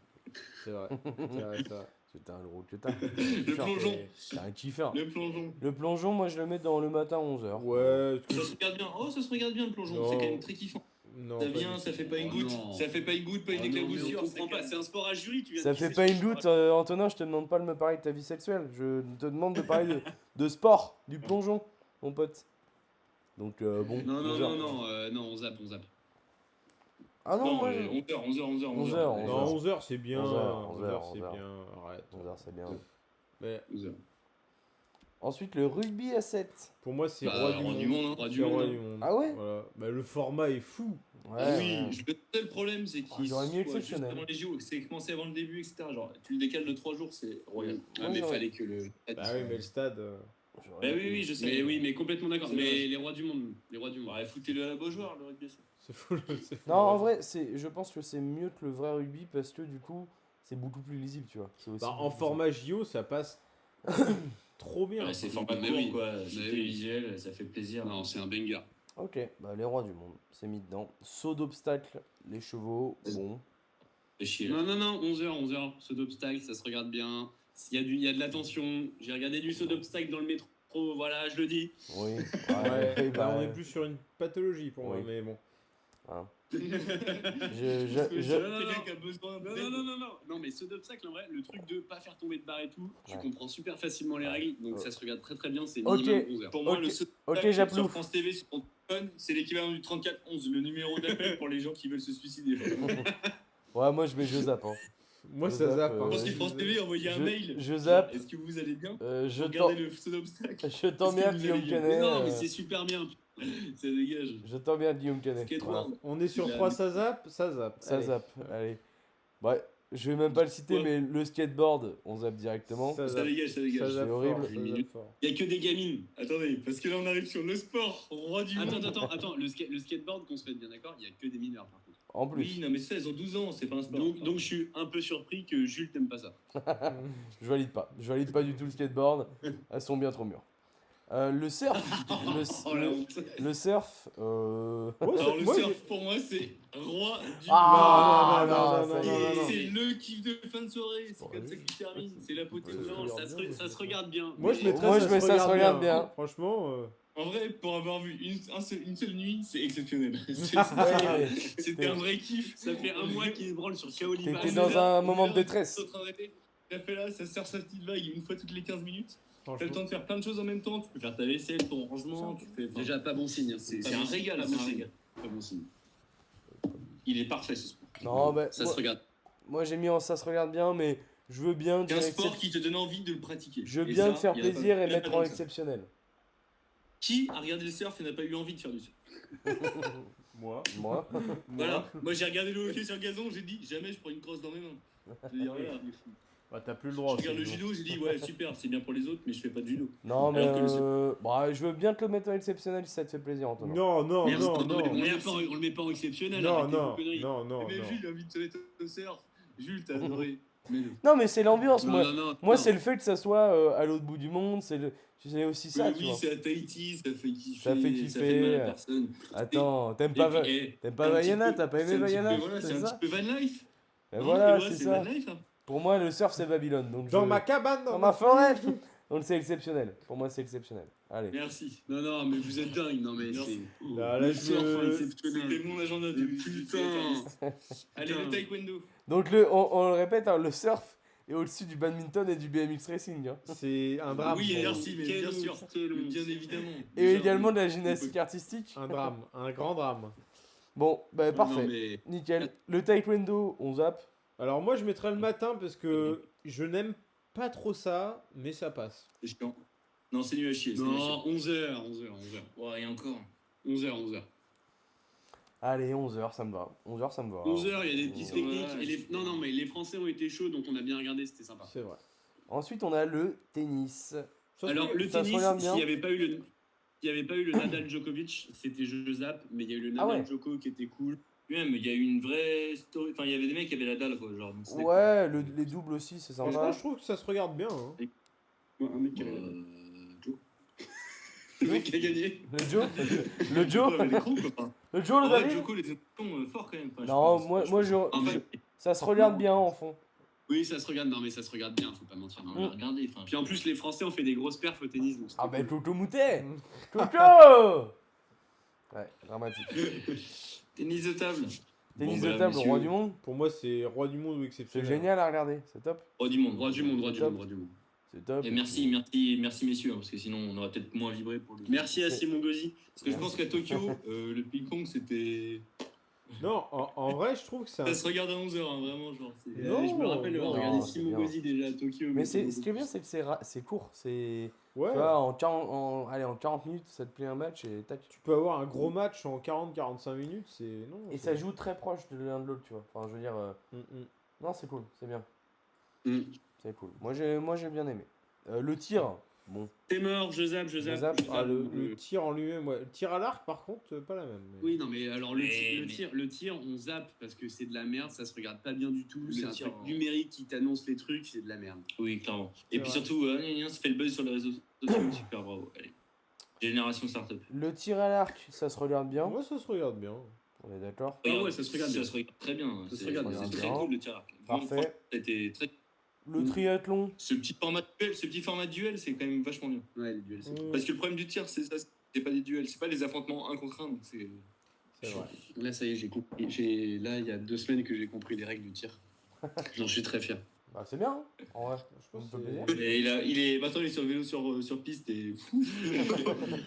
c'est vrai. C'est vrai, c'est vrai. C'est un gros que t'as. Le plongeon. C'est un kiffeur. Le plongeon. Le plongeon, moi, je le mets dans le matin à 11h. Ouais, Ça se regarde bien. Oh, ça se regarde bien le plongeon. Non. C'est quand même très kiffant. non. Ça pas vient, du ça tout. fait pas une Oh goutte. non. Ça fait pas une goutte, pas une Oh non, mais éclaboussure. on comprend pas, c'est un sport à Julie, tu viens Ça de fait kiffer pas ce une sport. goutte, Antonin, je te demande pas de me parler de ta vie sexuelle. Je te demande de parler de sport, du plongeon, mon pote. Donc, bon. Non, 11h. non, on zappe. Ah non, Non, moi, 11h. Non, 11h c'est bien. 11h, 11h c'est 11h. bien. Arrête. 11h, c'est bien. Mais 11h. Ensuite, le rugby à 7. pour moi, c'est Bah, roi du monde. hein. Roi C'est du roi monde. du monde. Ah ouais Voilà. Bah, le format est fou. Ouais, Ah oui, ouais. le seul problème, c'est qu'il j'aurais mis soit juste exceptionnel. avant les JO, que c'est commencé avant le début, etc. Genre, tu le décales de 3 jours, c'est royal. Ah, Ouais, mais ouais. fallait que le. Bah oui, mais le stade. J'aurais Bah mis- oui, je sais. Mais oui, mais complètement d'accord. C'est Mais dommage. les rois du monde. Les rois du monde. Ouais, foutez-le à la Beaujoire, le rugby. C'est fou. C'est fou. Non, en vrai, je pense que c'est mieux que le vrai rugby parce que du coup, c'est beaucoup plus lisible, tu vois. C'est aussi Bah, en beaucoup plus format JO, ça passe trop bien. Ouais, c'est format Mais court, oui. quoi. Mais C'est oui. télévisuel, ça fait plaisir. Non, c'est un banger. simple. Ok, bah les rois du monde, c'est mis dedans. Saut d'obstacle, les chevaux, bon. Fait chier, là. Non, non, non, 11h. Saut d'obstacle, ça se regarde bien. Il y a de l'attention. J'ai regardé du saut d'obstacle dans le métro, voilà, je le dis. Oui. Ouais, Ouais, là, on est plus sur une pathologie pour moi, Oui. mais bon. hein. Parce que je- quelqu'un qui a besoin non, non, mais saut d'obstacle, en vrai, le truc de pas faire tomber de barre et tout, tu Ouais. comprends super facilement les règles, donc ça se regarde très très bien, c'est Ok. minimum 11h. Pour moi, Ok. le saut Ok, sur j'approuve. France TV sur ton téléphone, c'est l'équivalent du 3411, le numéro d'appel pour les gens qui veulent se suicider. Ouais, moi je mets je zappe. Hein. Moi, Je ça zappe, zappe. euh, hein. Je pense que France TV a envoyé un mail. Je zappe. Est-ce que vous allez bien Je Regardez le saut d'obstacle. Je t'emmerde, vous Guillaume allez- Canet. Mais non, mais c'est super bien, ça dégage. Je t'emmerde, Guillaume Canet. Skateboard. Voilà. On est sur La- 3, ça zappe, ça zappe. Ça Allez. zappe. Allez. Ouais, je vais même pas le citer, Ouais. mais le skateboard, on zappe directement. Ça Ça zappe. dégage, ça Ça dégage. zappe horrible. fort, ça Une zappe fort. Il y a que des gamines. Attendez, parce que là on arrive sur le sport, roi du monde. Attends, le skateboard, qu'on se mette bien d'accord, il y a que des mineurs par contre. En plus, Oui, non mais ça, elles ont 12 ans, c'est pas un sport. Donc je suis un peu surpris que Jules t'aime pas ça. je valide pas. Je valide pas du tout le skateboard. Elles sont bien trop mûres. Le surf. Oh la honte. Le surf. Ouais, Alors le moi, surf pour moi c'est roi du Ah, non, non, non, ça y non, est. non, non. C'est le kiff de fin de soirée, c'est Bon, comme ça oui. qu'il termine, c'est l'apothéose. Non, ça se regarde bien. Moi, je mais- mettrais Moi, ça, je mets ça se regarde bien. Franchement, En vrai, pour avoir vu une seule nuit, c'est exceptionnel. Ouais, C'était un vrai kiff. Ça fait un mois qu'il se branle sur Kaoliva. T'étais dans un moment de détresse. Il a fait là, ça sert sa petite vague une fois toutes les 15 minutes. T'as le franchement. temps de faire plein de choses en même temps. Tu peux faire ta vaisselle, ton rangement. Tu fais... Déjà, pas bon signe. c'est un régal, c'est un régal. Pas bon signe. Il est parfait ce sport. Non, bah, Ça moi, se regarde. moi, j'ai mis en ça se regarde bien, mais je veux bien C'est dire un sport excep- qui te donne envie de le pratiquer. Je veux Et bien ça, te faire il y en a plaisir pas- et il y en a mettre pas en comme ça. exceptionnel. Qui a regardé le surf et n'a pas eu envie de faire du surf? Moi. Moi. Voilà, moi j'ai regardé le hockey sur gazon, j'ai dit jamais je prends une crosse dans mes mains. Je veux dire, voilà. Bah, t'as plus le Je droit. regarde le c'est judo, j'ai dit ouais super, c'est bien pour les autres, mais je fais pas de judo. Non, mais Alors que le- bah, je veux bien te le mettre en exceptionnel si ça te fait plaisir, Antonin. Non, non, Merci. non, On non. le met pas en exceptionnel. Non, arrêtez vos non, conneries. non, non, mais non. Jules a envie de se mettre au surf. Jules, t'as adoré. Mets-le. Non, mais c'est l'ambiance, Non, moi. non, non, Moi, non. c'est le fait que ça soit à l'autre bout du monde, c'est aussi ça, Mais tu oui, vois. c'est à Tahiti, ça fait kiffer. Ça fait Ça kiffer. fait mal à personne. Attends, t'aimes Et pas, puis, eh, t'aimes pas un petit Vaiana, peu- t'as pas aimé c'est un petit Vaiana, peu- Voilà, c'est c'est un ça petit peu van life. Et Non, voilà, Eloi, c'est ça. van life, hein. Pour moi, le surf, c'est Babylone. Donc Dans je- ma cabane, dans ma forêt. Donc c'est exceptionnel. Pour moi, c'est exceptionnel. Allez. Merci. Non, mais vous êtes dingue. Non, mais Merci. c'est. Là, Le je- surf, C'était exceptionnel. mon agenda Mais du putain. Allez, le Putain. taekwondo. Donc on le répète, hein, le surf est au-dessus du badminton et du BMX racing. Hein. C'est un drame. Oui, pour merci, mais Quel bien honte, sûr. quel honte. Bien évidemment. Et Déjà, également oui. de la gymnastique artistique. Un drame, un grand drame. Bon, bah parfait. Non, mais- Nickel. Le taekwondo, on zappe. Alors moi je mettrais le matin parce que je n'aime pas trop ça, mais ça passe. C'est chiant. Non, c'est nul à chier. c'est nul à chier. Non, 11h. Ouais, et encore. 11h. Allez, 11h, ça me va. 11h, ça me va. 11h, il y a des petites Ouais, techniques. Et c'est- Non, mais les Français ont été chauds, donc on a bien regardé, c'était sympa. C'est vrai. Ensuite, on a le tennis. Ça se Alors, fait- le ça se tennis, regarde bien. s'il n'y avait pas eu le Nadal Djokovic, c'était je zappe, mais il y a eu le Ah Nadal ouais. Djoko qui était cool. Même, il y a eu une vraie story. Enfin, il y avait des mecs qui avaient la dalle, quoi. Genre, donc c'était Ouais, les doubles aussi, c'est Franchement, sympa. je trouve que ça se regarde bien. Hein. Ouais, un mec qui cool. avait la dalle. Joe. Le mec qui a gagné. Le Joe Le Joe Ouais, les gros, quoi. Le Joe, le En vrai, David Djoko, les émotions forts quand même. Enfin, je Non, pense, moi, je moi pense. je... En je- fait, ça se regarde bien en fond. oui, ça se regarde. Non, mais ça se regarde bien, faut pas mentir. On l'a regardé. Enfin, Puis en plus, les Français ont fait des grosses perfs au tennis. Donc c'était Ah ben cool. Coco Moutet Coco Ouais, dramatique. tennis de table. Tennis Bon, de bah, table, messieurs, roi du monde, Pour moi c'est roi du monde ou c'est exceptionnel. génial à regarder, c'est top. Roi du monde. Roi du monde. C'est top. Et merci messieurs, hein, parce que sinon on aurait peut-être moins vibré pour le. Merci à Simon Gauzy. Parce que je pense qu'à Tokyo, le ping-pong c'était Non, en vrai, je trouve que c'est un... Ça se regarde à 11h, hein, vraiment, genre. Non, je me rappelle non, avoir regardé c'est Simon bien. Gauzy déjà à Tokyo. Mais c'est ce qui est bien, c'est que c'est court. C'est, Ouais, tu vois, allez, en 40 minutes, ça te plaît un match et tac. tu peux avoir un gros match en 40-45 minutes, c'est... Non, Et c'est- ça joue très proche de l'un de l'autre, tu vois. Enfin, je veux dire, Mm, mm. non, c'est cool, c'est bien. Mm. C'est cool. Moi, j'ai bien aimé. Le tir, bon. T'es mort, je zappe. Ah, le tir en lui-même, ouais. Le tir à l'arc, par contre, pas la même. mais- Oui, non, mais alors Mais- le tir, on zappe parce que c'est de la merde, ça se regarde pas bien du tout. Le C'est un tir, truc hein. numérique qui t'annonce les trucs, c'est de la merde. Oui, clairement. C'est Et puis vrai. surtout, ça fait le buzz sur les réseaux sociaux. Super, bravo. Allez. Génération startup. Le tir à l'arc, ça se regarde bien. Moi, ça se regarde bien. On est d'accord. Ah ouais, ça se regarde bien. Ça se regarde très bien. Ça se C'est regarde bien. très cool le tir à l'arc. Parfait. Franchement, c'était très... Le triathlon, Ce petit format de duel, c'est quand même vachement bien. Ouais, les duels, c'est Mm, Parce que le problème du tir, c'est ça, c'est pas des duels, c'est pas des affrontements 1 contre 1, donc c'est... c'est vrai. Là, ça y est, j'ai compris. Là, il y a 2 semaines que j'ai compris les règles du tir. J'en suis très fier. bah, c'est bien, hein, en vrai. Je pense Ça me que fait c'est- plaisir. Et maintenant il est sur vélo sur piste et...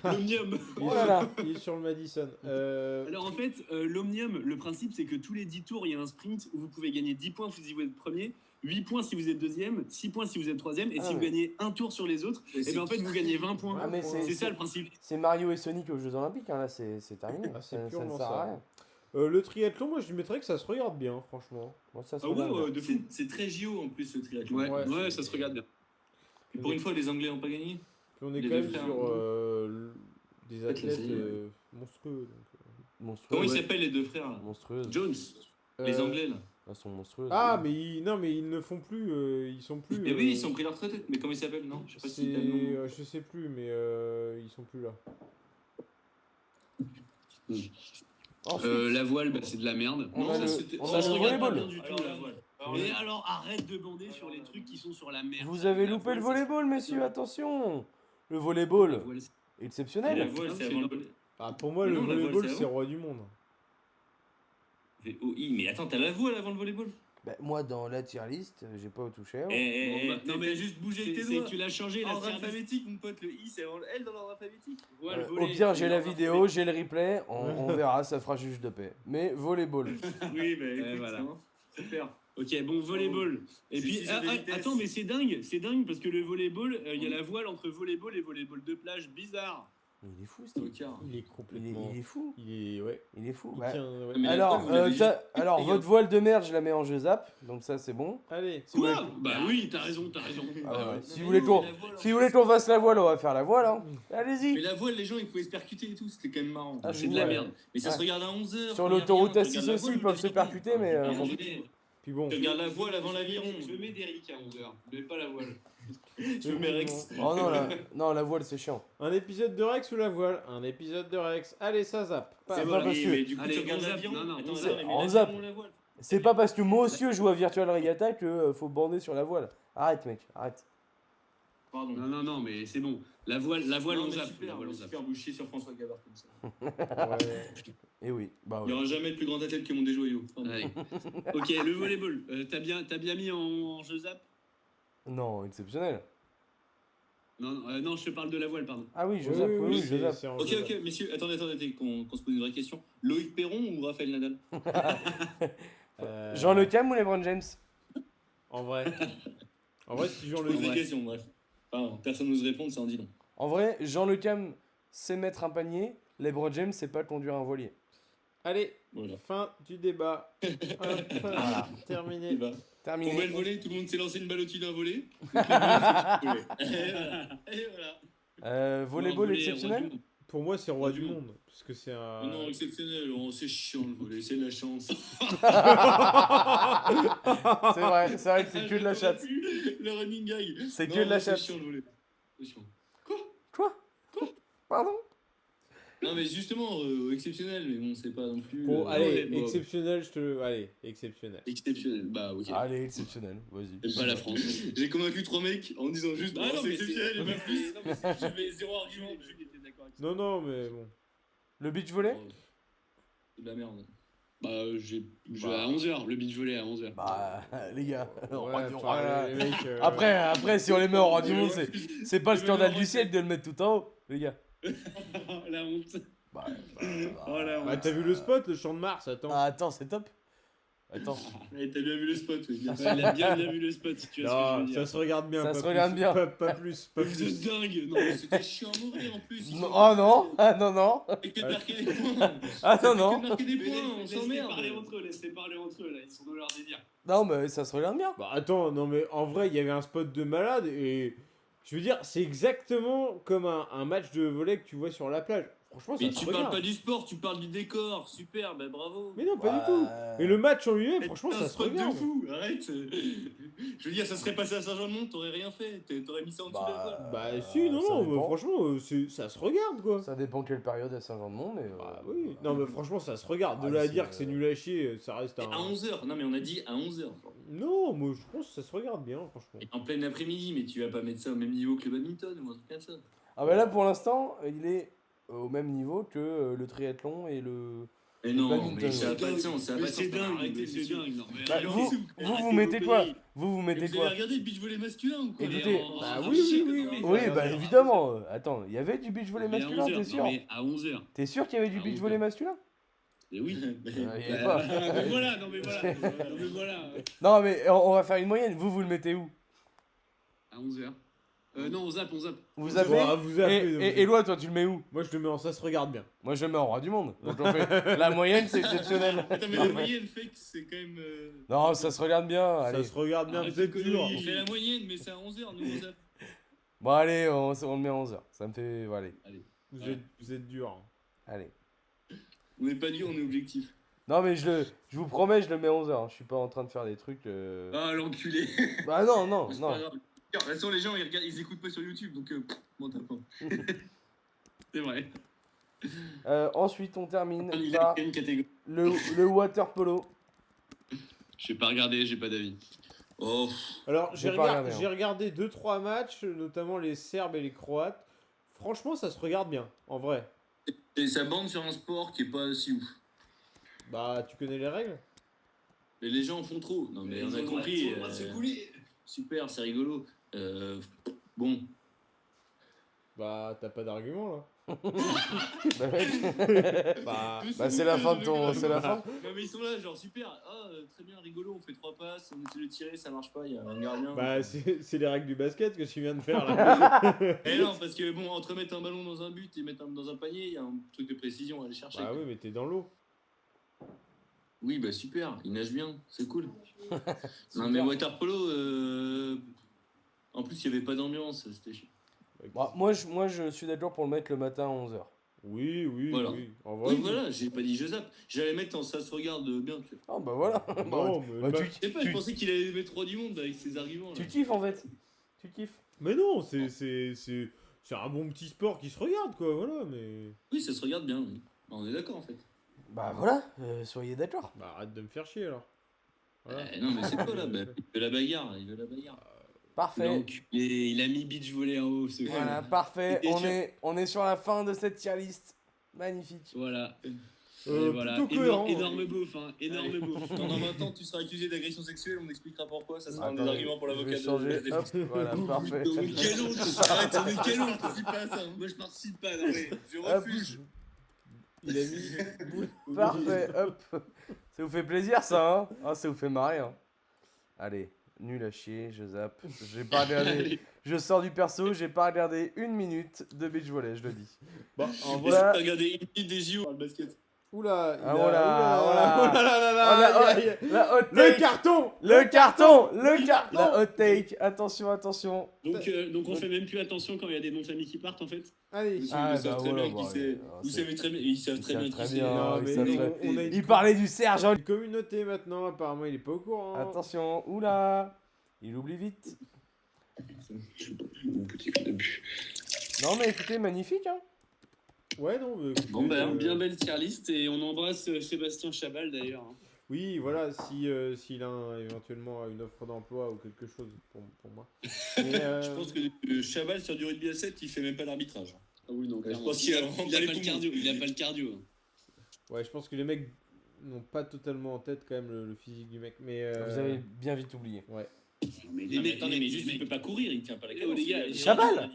L'omnium. Oh là là. Il est sur le Madison. Alors en fait, l'Omnium, le principe c'est que tous les 10 tours, il y a un sprint où vous pouvez gagner 10 points si vous êtes premier, 8 points si vous êtes deuxième, 6 points si vous êtes troisième, et Ah si vous ouais. gagnez un tour sur les autres, et bien en fait vous gagnez 20 points. Ah, mais C'est ça le principe. C'est Mario et Sonic aux Jeux Olympiques, hein, là, c'est terminé. Ah, c'est ça ne purement sert à ça. rien. Le triathlon, moi, je lui mettrais que ça se regarde bien, franchement. Bon, ça se Ah ouais, regarde bien. de fou. C'est très JO en plus le triathlon. Ouais, Ouais. ouais, ça se regarde bien. Pour une fois, les Anglais n'ont pas gagné. Puis on est Les quand deux même frères, sur des Peut-être athlètes l'essayer, ouais. monstrueux. Monstrueux. Comment ils ouais. s'appellent les deux frères là Monstrueuses. Jones. Les Anglais là. Elles sont monstrueuses. Ah, mais non, mais ils ne font plus. Ils sont plus. Et oui, ils ont pris leur retraite. Mais comment ils s'appellent non Je sais pas C'est, si t'as le nom. je sais plus, mais ils sont plus là. Ensuite, La voile, bah, c'est de la merde. On a ça le- se- on ça a se le regarde pas volleyball. bien du tout, Alors, la la voile. voile. Mais alors arrête de bander sur les trucs qui sont sur la merde. vous avez La loupé le voile, volleyball, c'est- messieurs, attention. Le La volleyball, voile, c'est- Et la exceptionnel. voile, Ah, c'est c'est avant le dans- volley. Ah, pour moi, Mais le non, la voile, volleyball, c'est c'est avant. roi du monde. VOI. Mais attends, t'as la voile avant le volleyball Bah, moi, dans la tier list, j'ai pas touché. hein. Eh, Bon, bah, non, mais t'as juste bougé avec tes c'est doigts. que tu l'as changé la Ordre tier list. alphabétique, mon pote. Le I, c'est avant le L dans l'ordre alphabétique. Voile, Au volley, pire, j'ai c'est la dans vidéo, j'ai le replay, on verra, ça fera juge de paix. Mais volleyball. Oui, bah écoute, voilà. hein, super. Ok, bon, volleyball. Et C'est puis, six sur des vitesses. attends, mais c'est dingue parce que le volleyball, il y a la voile entre volleyball et volleyball de plage, bizarre. Il est fou, Steve. Tocard. Il est complètement. Il est fou. Il est. Ouais. Il est fou. Il Bah, tient, ouais. Mais alors, vous l'avez juste- alors les gars. votre voile de merde, je la mets en jeu zap, donc ça c'est bon. Allez. Si vous Quoi voulez- Bah oui, t'as raison. Ah ouais, Non, si mais vous voulez non, qu'on mais la voile, en si vous voulez qu'on fasse la voile, on va faire la voile. Hein. Mais Allez-y. la voile, les gens, ils pouvaient se percuter et tout, c'était quand même marrant. Ah, C'est de la ouais. merde. Mais ça Ouais. se regarde à 11h. Sur l'autoroute A6 aussi, ils peuvent se percuter, mais bon. Puis bon. Tu regardes la voile avant l'aviron. Je mets Derrick à 11h, mais pas la voile. Je mets Rex. Oh non, la voile c'est chiant. Un épisode de Rex ou la voile. Un épisode de Rex. Allez, ça zappe. C'est Paf. pas parce que- Mais du coup, Allez, tu regardes on zappe. l'aviron. Non, non, Attends, on attends, zappe. mais On l'aviron, zappe. la voile. C'est pas parce que monsieur joue à Virtual Regatta que faut bander sur la voile. Arrête mec, arrête. Pardon. Non, mais c'est bon. La voile, Non, on mais zappe. super, La voile, on mais zappe. super bouché sur François Gavard comme ça. Ouais. Et oui, bah Il n'y ouais. aura jamais de plus grand athlète que mon déjoyau. Allez. Ok, le volleyball. T'as bien mis en jeu zap Non, exceptionnel. Non, je te parle de la voile, pardon. Ah oui, je zappe, oui, je c'est- zappe. c'est en Ok, jeu, ok, messieurs, attendez, qu'on se pose une vraie question. Loïc Perron ou Raphaël Nadal Jean Le Cam ou LeBron James? En vrai. En vrai, si Jean Je Le pose des Ouais. questions, bref. Enfin, personne n'ose répondre, ça en dit long. En vrai, Jean Le Cam sait mettre un panier, LeBron James sait pas conduire un voilier. Allez, Voilà. fin du débat. Hop, terminé. Et bah, Terminé. on met le volet, tout le monde s'est lancé une balle au-dessus d'un volet. Et voilà. Volleyball Non, exceptionnel? Pour moi, c'est roi du monde. Parce que c'est un. Non, exceptionnel, oh, c'est chiant le volet, c'est de la chance. C'est vrai que c'est que de la chatte. Le running gag. C'est Non, que de la c'est chatte. chiant le volet. C'est chiant. Quoi? Pardon? Non, mais justement, exceptionnel, mais bon, c'est pas non plus. Bon, allez, bon. exceptionnel, je te. Allez, exceptionnel. Exceptionnel. Bah, ok. Allez, exceptionnel, vas-y. C'est pas la France. J'ai convaincu 3 mecs en disant juste, Ah oh, non, c'est mais exceptionnel, et pas plus. Non, mais j'avais zéro argument. Jules était d'accord avec ça. Non, mais bon. Le beach volley? C'est de la merde. Bah, j'ai à 11h, le beach volley à 11h. Bah, les gars. Ouais, on- enfin, les mecs, Après, si on les met au rang du monde, c'est pas le Je scandale vais du siècle de le mettre tout en haut, les gars. La honte. Oh là, Bah, t'as vu le spot, le champ de Mars, attends. Ah, attends, c'est top. Attends. Ouais, t'as bien vu le spot, oui. Ouais, il a bien vu le spot, si tu vois ce que je veux Non, dire. ça se regarde bien. Ça pas se regarde plus, bien. Pas plus, pas Truc plus. de dingue. Non, c'était chiant à mourir en plus. Non, oh non, ah non, non. Ça fait que de marquer des points. Ah Ça non, fait non. que de marquer des Mais points, on laisse-les s'emmerde. parler entre eux, laisse-les parler entre eux, là, ils sont dans leur délire. Non, mais ça se regarde bien. Bah attends, non mais en vrai, il y avait un spot de malade et je veux dire, c'est exactement comme un match de volley que tu vois sur la plage. Franchement, ça Mais se tu regarde. parles pas du sport, tu parles du décor. Super, bah bravo. Mais non, pas du Ouais. tout. Et le match en lui-même, Mais franchement, t'es un ça se spot regarde. de fou, arrête. Je veux dire, ça serait passé à Saint-Jean-de-Mont, t'aurais rien fait. T'aurais mis ça en dessous de la voile. Bah si, non, ça non, dépend. franchement, ça se regarde quoi. Ça dépend quelle période à Saint-Jean-de-Mont, mais. Bah oui, non mais franchement, ça se regarde. De Ah, là à c'est, dire que c'est nul à chier, ça reste Et un. à 11h, non mais on a dit à 11h. Non, moi je pense que ça se regarde bien, franchement. En plein après-midi, mais tu vas pas mettre ça au même niveau que le badminton ou un truc comme ça. Ah, bah là, pour l'instant, il est au même niveau que le triathlon et le. Mais Le non, badminton, mais ça a ouais. pas de sens, ça a Mais pas de c'est sens. dingue, Arrêtez, mais c'est messieurs. dingue. Non, mais Bah, arrêtez vous, vos vous conneries. mettez quoi Arrêtez Vous mettez Vous avez quoi regardé le beach volley masculin ou quoi Écoutez, bah Ah, oui, shit, oui, non, oui. mais- Oui, bah évidemment. Attends, il y avait du beach volley Mais à masculin, 11 t'es heures, sûr non, mais à 11h. T'es sûr qu'il y avait du À beach 11 volley heures. masculin Mais oui. Il y avait Bah, pas. mais voilà, non mais voilà. Non mais voilà. Non, mais on va faire une moyenne. Vous le mettez où À 11h. Non, on zappe. Vous Bon, zappez vous appelez, donc. Et Eloi, toi, tu le mets où Moi je le mets en ça se regarde bien. Moi, je le mets en roi du monde. Donc, on fait la moyenne, c'est exceptionnel. Attends, mais la moyenne fait que c'est quand même. Non, ça se regarde bien. Allez. Ça se regarde bien, Arrête vous êtes tes dur. conneries. On fait la moyenne, mais c'est à 11h, nous on zappe. Bon, allez, on le met à 11h. Ça me fait. Bon, allez. Vous êtes dur. Allez. On n'est pas dur, on est objectif. Non, mais je vous promets, je le mets à 11h. Je suis pas en train de faire des trucs. Ah, l'enculé. Bah, non, non, C'est non. pas grave. De toute façon, les gens ils, regardent, ils écoutent pas sur YouTube, donc m'en tape pas. C'est vrai. Ensuite, on termine Il a par une catégorie. le water polo. J'ai pas regardé, j'ai pas d'avis. Oh, Alors J'ai pas regardé, j'ai regardé 2-3 matchs, notamment les Serbes et les Croates. Franchement, ça se regarde bien, en vrai. et ça bande sur un sport qui est pas si ouf. Bah, tu connais les règles? Et les gens en font trop. Non, mais on a compris. Super, c'est rigolo. Bon, Bah, T'as pas d'argument là. Bah, mec. Bah, Bah, c'est la fin de ton. C'est la fin. Non, mais ils sont là, genre super. Ah, très bien, rigolo, on fait 3 passes, on essaie de tirer, ça marche pas, il y a un gardien. bah c'est les règles du basket que tu viens de faire là. Eh non, parce que bon, entre mettre un ballon dans un but et mettre dans un panier, il y a un truc de précision à aller chercher. Bah oui, mais t'es dans l'eau. Oui, bah super, il nage bien, c'est cool. Non, mais water polo, en plus, il n'y avait pas d'ambiance, c'était chiant. Bah, moi, je suis d'accord pour le mettre le matin à 11h. Oui, oui, Voilà. oui. En vrai, Oui, voilà, j'ai pas dit je zappe. J'allais mettre en ça se regarde bien, tu vois. Ah, bah voilà. Non, Bah, mais, bah, bah- Je sais pas, je pensais qu'il allait mettre 3 du monde avec ses arguments. Là. tu kiffes en fait. Tu kiffes. mais non, c'est un bon petit sport qui se regarde quoi, voilà, mais. Oui, ça se regarde bien. Oui. On est d'accord en fait. Bah voilà, soyez d'accord. Bah arrête de me faire chier alors. Voilà. Non, mais c'est quoi là bah, il veut la bagarre, il veut la bagarre. Parfait. L'enculé, il a mis beach volley en haut, ce Voilà, con. parfait. C'était On est sur la fin de cette tier list. Magnifique. Voilà. Et Plutôt cohérent. Énorme beauf, hein. Énorme beauf. Pendant 20 ans, tu seras accusé d'agression sexuelle, on expliquera pourquoi, ça sera un des Attendez, arguments pour je vais l'avocat de changer. la défense. Hop, voilà, parfait. Mais quelle honte. Arrête, on est quelle honte. C'est pas ça. Moi, je participe pas, non mais je Hop. refuse. Il a mis. Parfait, hop. Ça vous fait plaisir ça, hein? Ah, ça vous fait marrer, hein? Allez, nul à chier, je zappe. J'ai pas regardé. Je sors du perso, j'ai pas regardé 1 minute de beach volley, je le dis. Bon, en Voilà. vrai. Voilà. Regardez une minute des JO dans le basket. Oula, Ah, voilà. là, Oh, la hot le take. carton. Le carton. La hot take. Attention, attention. Donc on fait même plus attention quand il y a des noms de famille qui partent en fait. Allez. Ah, Ils savent bah très voilà, bien bah, qui c'est. ah, Ils c'est- savent très bien, ils savent très savent bien très qui bien. c'est. Non, mais ça non, fait- on a Il parlait du sergent. une communauté maintenant, apparemment il est pas au courant. Attention, oula. Il oublie vite. Mon petit coup de but. Non mais écoutez, magnifique, hein. Ouais, non, mais écoutez, Bon ben, bien belle tier list et on embrasse Sébastien Chabal d'ailleurs. hein. Oui, voilà, si s'il a éventuellement une offre d'emploi ou quelque chose pour moi. Mais, Je pense que Chabal sur du rugby à 7, il fait même pas l'arbitrage. Ah oui, non, Je clairement. pense qu'il a il vraiment a pas les pas le poumons. cardio. Il a pas le cardio. hein. ouais, je pense que les mecs n'ont pas totalement en tête quand même le physique du mec. Mais Vous avez bien vite oublié. ouais. Mais Non, mais attendez, mais juste, il peut pas courir, il tient pas la Oh, cadence. les gars, il a- Chabal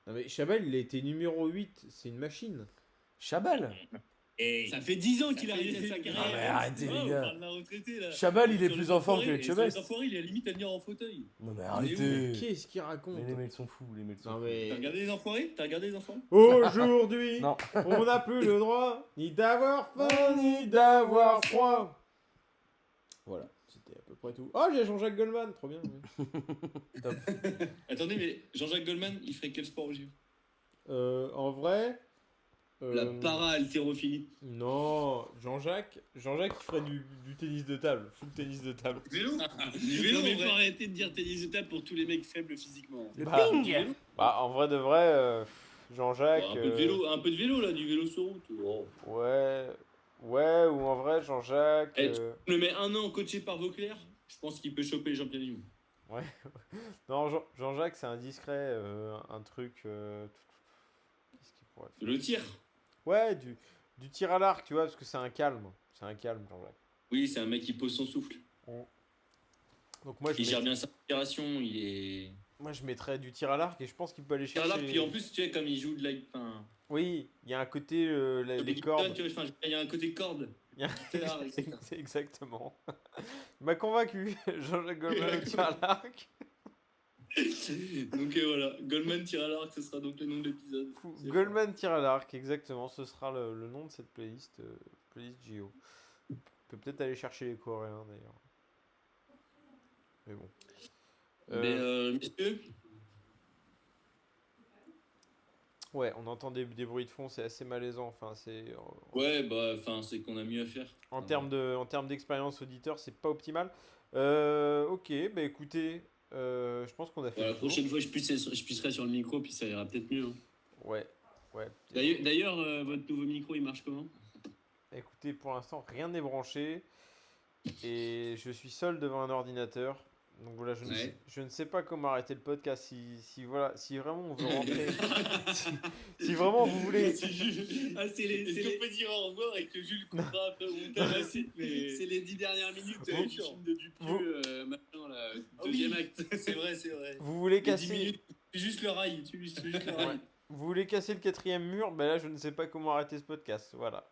Non mais Chabal, il a été numéro 8, c'est une machine. Chabal. Et Ça fait 10 ans qu'il a arrêté sa carrière. mais arrêtez, les on gars. parle d'un retraité là. Chabal, il est Sur plus les en forme que enfoirés, les et sur Chebest. les enfoirés, il est limite à venir en fauteuil. Non mais Mais arrêtez. Qu'est-ce qu'il raconte? Mais les mecs sont fous, les mecs sont Non fous. mais. T'as regardé les enfoirés? T'as regardé les enfoirés? Aujourd'hui, Non. on n'a plus le droit ni d'avoir faim ni d'avoir froid. Voilà, c'était à peu près tout. Oh, j'ai Jean-Jacques Goldman, trop bien. Oui. Top. Attendez, mais Jean-Jacques Goldman, il ferait quel sport au JO? En vrai. La para-haltérophilie. Non, Jean-Jacques, il ferait du tennis de table, full tennis de table. Vélo? Du vélo, mais faut arrêter de dire tennis de table pour tous les mecs faibles physiquement. Le Bah, ping. Bah, en vrai de vrai, Jean-Jacques. Un peu de vélo là, du vélo sur route. Oh. Ouais, ou en vrai, Jean-Jacques. Eh, Tu le mets 1 an coaché par Vauclair, je pense qu'il peut choper les championnats du monde. Non, Jean-Jacques, c'est indiscret, un truc. Qu'est-ce qu'il pourrait faire? Le tir? Ouais, du tir à l'arc, tu vois, parce que c'est un calme. C'est un calme, Jean-Jacques. Oui, c'est un mec qui pose son souffle. Donc moi, Il gère bien sa respiration, il est. moi, je mettrais du tir à l'arc et je pense qu'il peut aller Tir à chercher. l'arc, puis en plus, tu sais, comme il joue de la. Enfin, Oui, il y a un côté, comme les il cordes. donne, tu vois, enfin, il y a un côté corde. Il y a- Guitare, etc. C'est exactement. Il m'a convaincu, Jean-Jacques Goldman au tir à l'arc. Donc voilà, Goldman tire à l'arc, ce sera donc le nom de l'épisode. C'est Goldman tire à l'arc, exactement. Ce sera le nom de cette playlist, playlist JO. On peut peut-être aller chercher les Coréens d'ailleurs. Mais bon. Mais messieurs, Ouais, on entend des bruits de fond, c'est assez malaisant. Enfin, c'est ouais, bah, enfin, c'est qu'on a mieux à faire. en termes d'expérience auditeur, c'est pas optimal. Ok, bah écoutez, je pense qu'on a fait La le tour. prochaine fois, je pisserai sur le micro, puis ça ira peut-être mieux. Hein. Ouais. D'ailleurs, votre nouveau micro, il marche comment? Écoutez, pour l'instant, rien n'est branché et je suis seul devant un ordinateur. Donc voilà, je ne sais pas comment arrêter le podcast. Si vraiment on veut rentrer, si vraiment vous voulez. Est-ce qu'on peut dire au revoir et que Jules coupera après au montage? C'est les 10 dernières minutes Vous- du film de Dupieux, maintenant, là, Ah oui. deuxième acte. C'est vrai, c'est vrai. Vous voulez Les 10 casser, minutes, tu fais juste le rail, tu fais juste le rail. vous voulez casser le 4e mur, ben là je ne sais pas comment arrêter ce podcast. Voilà.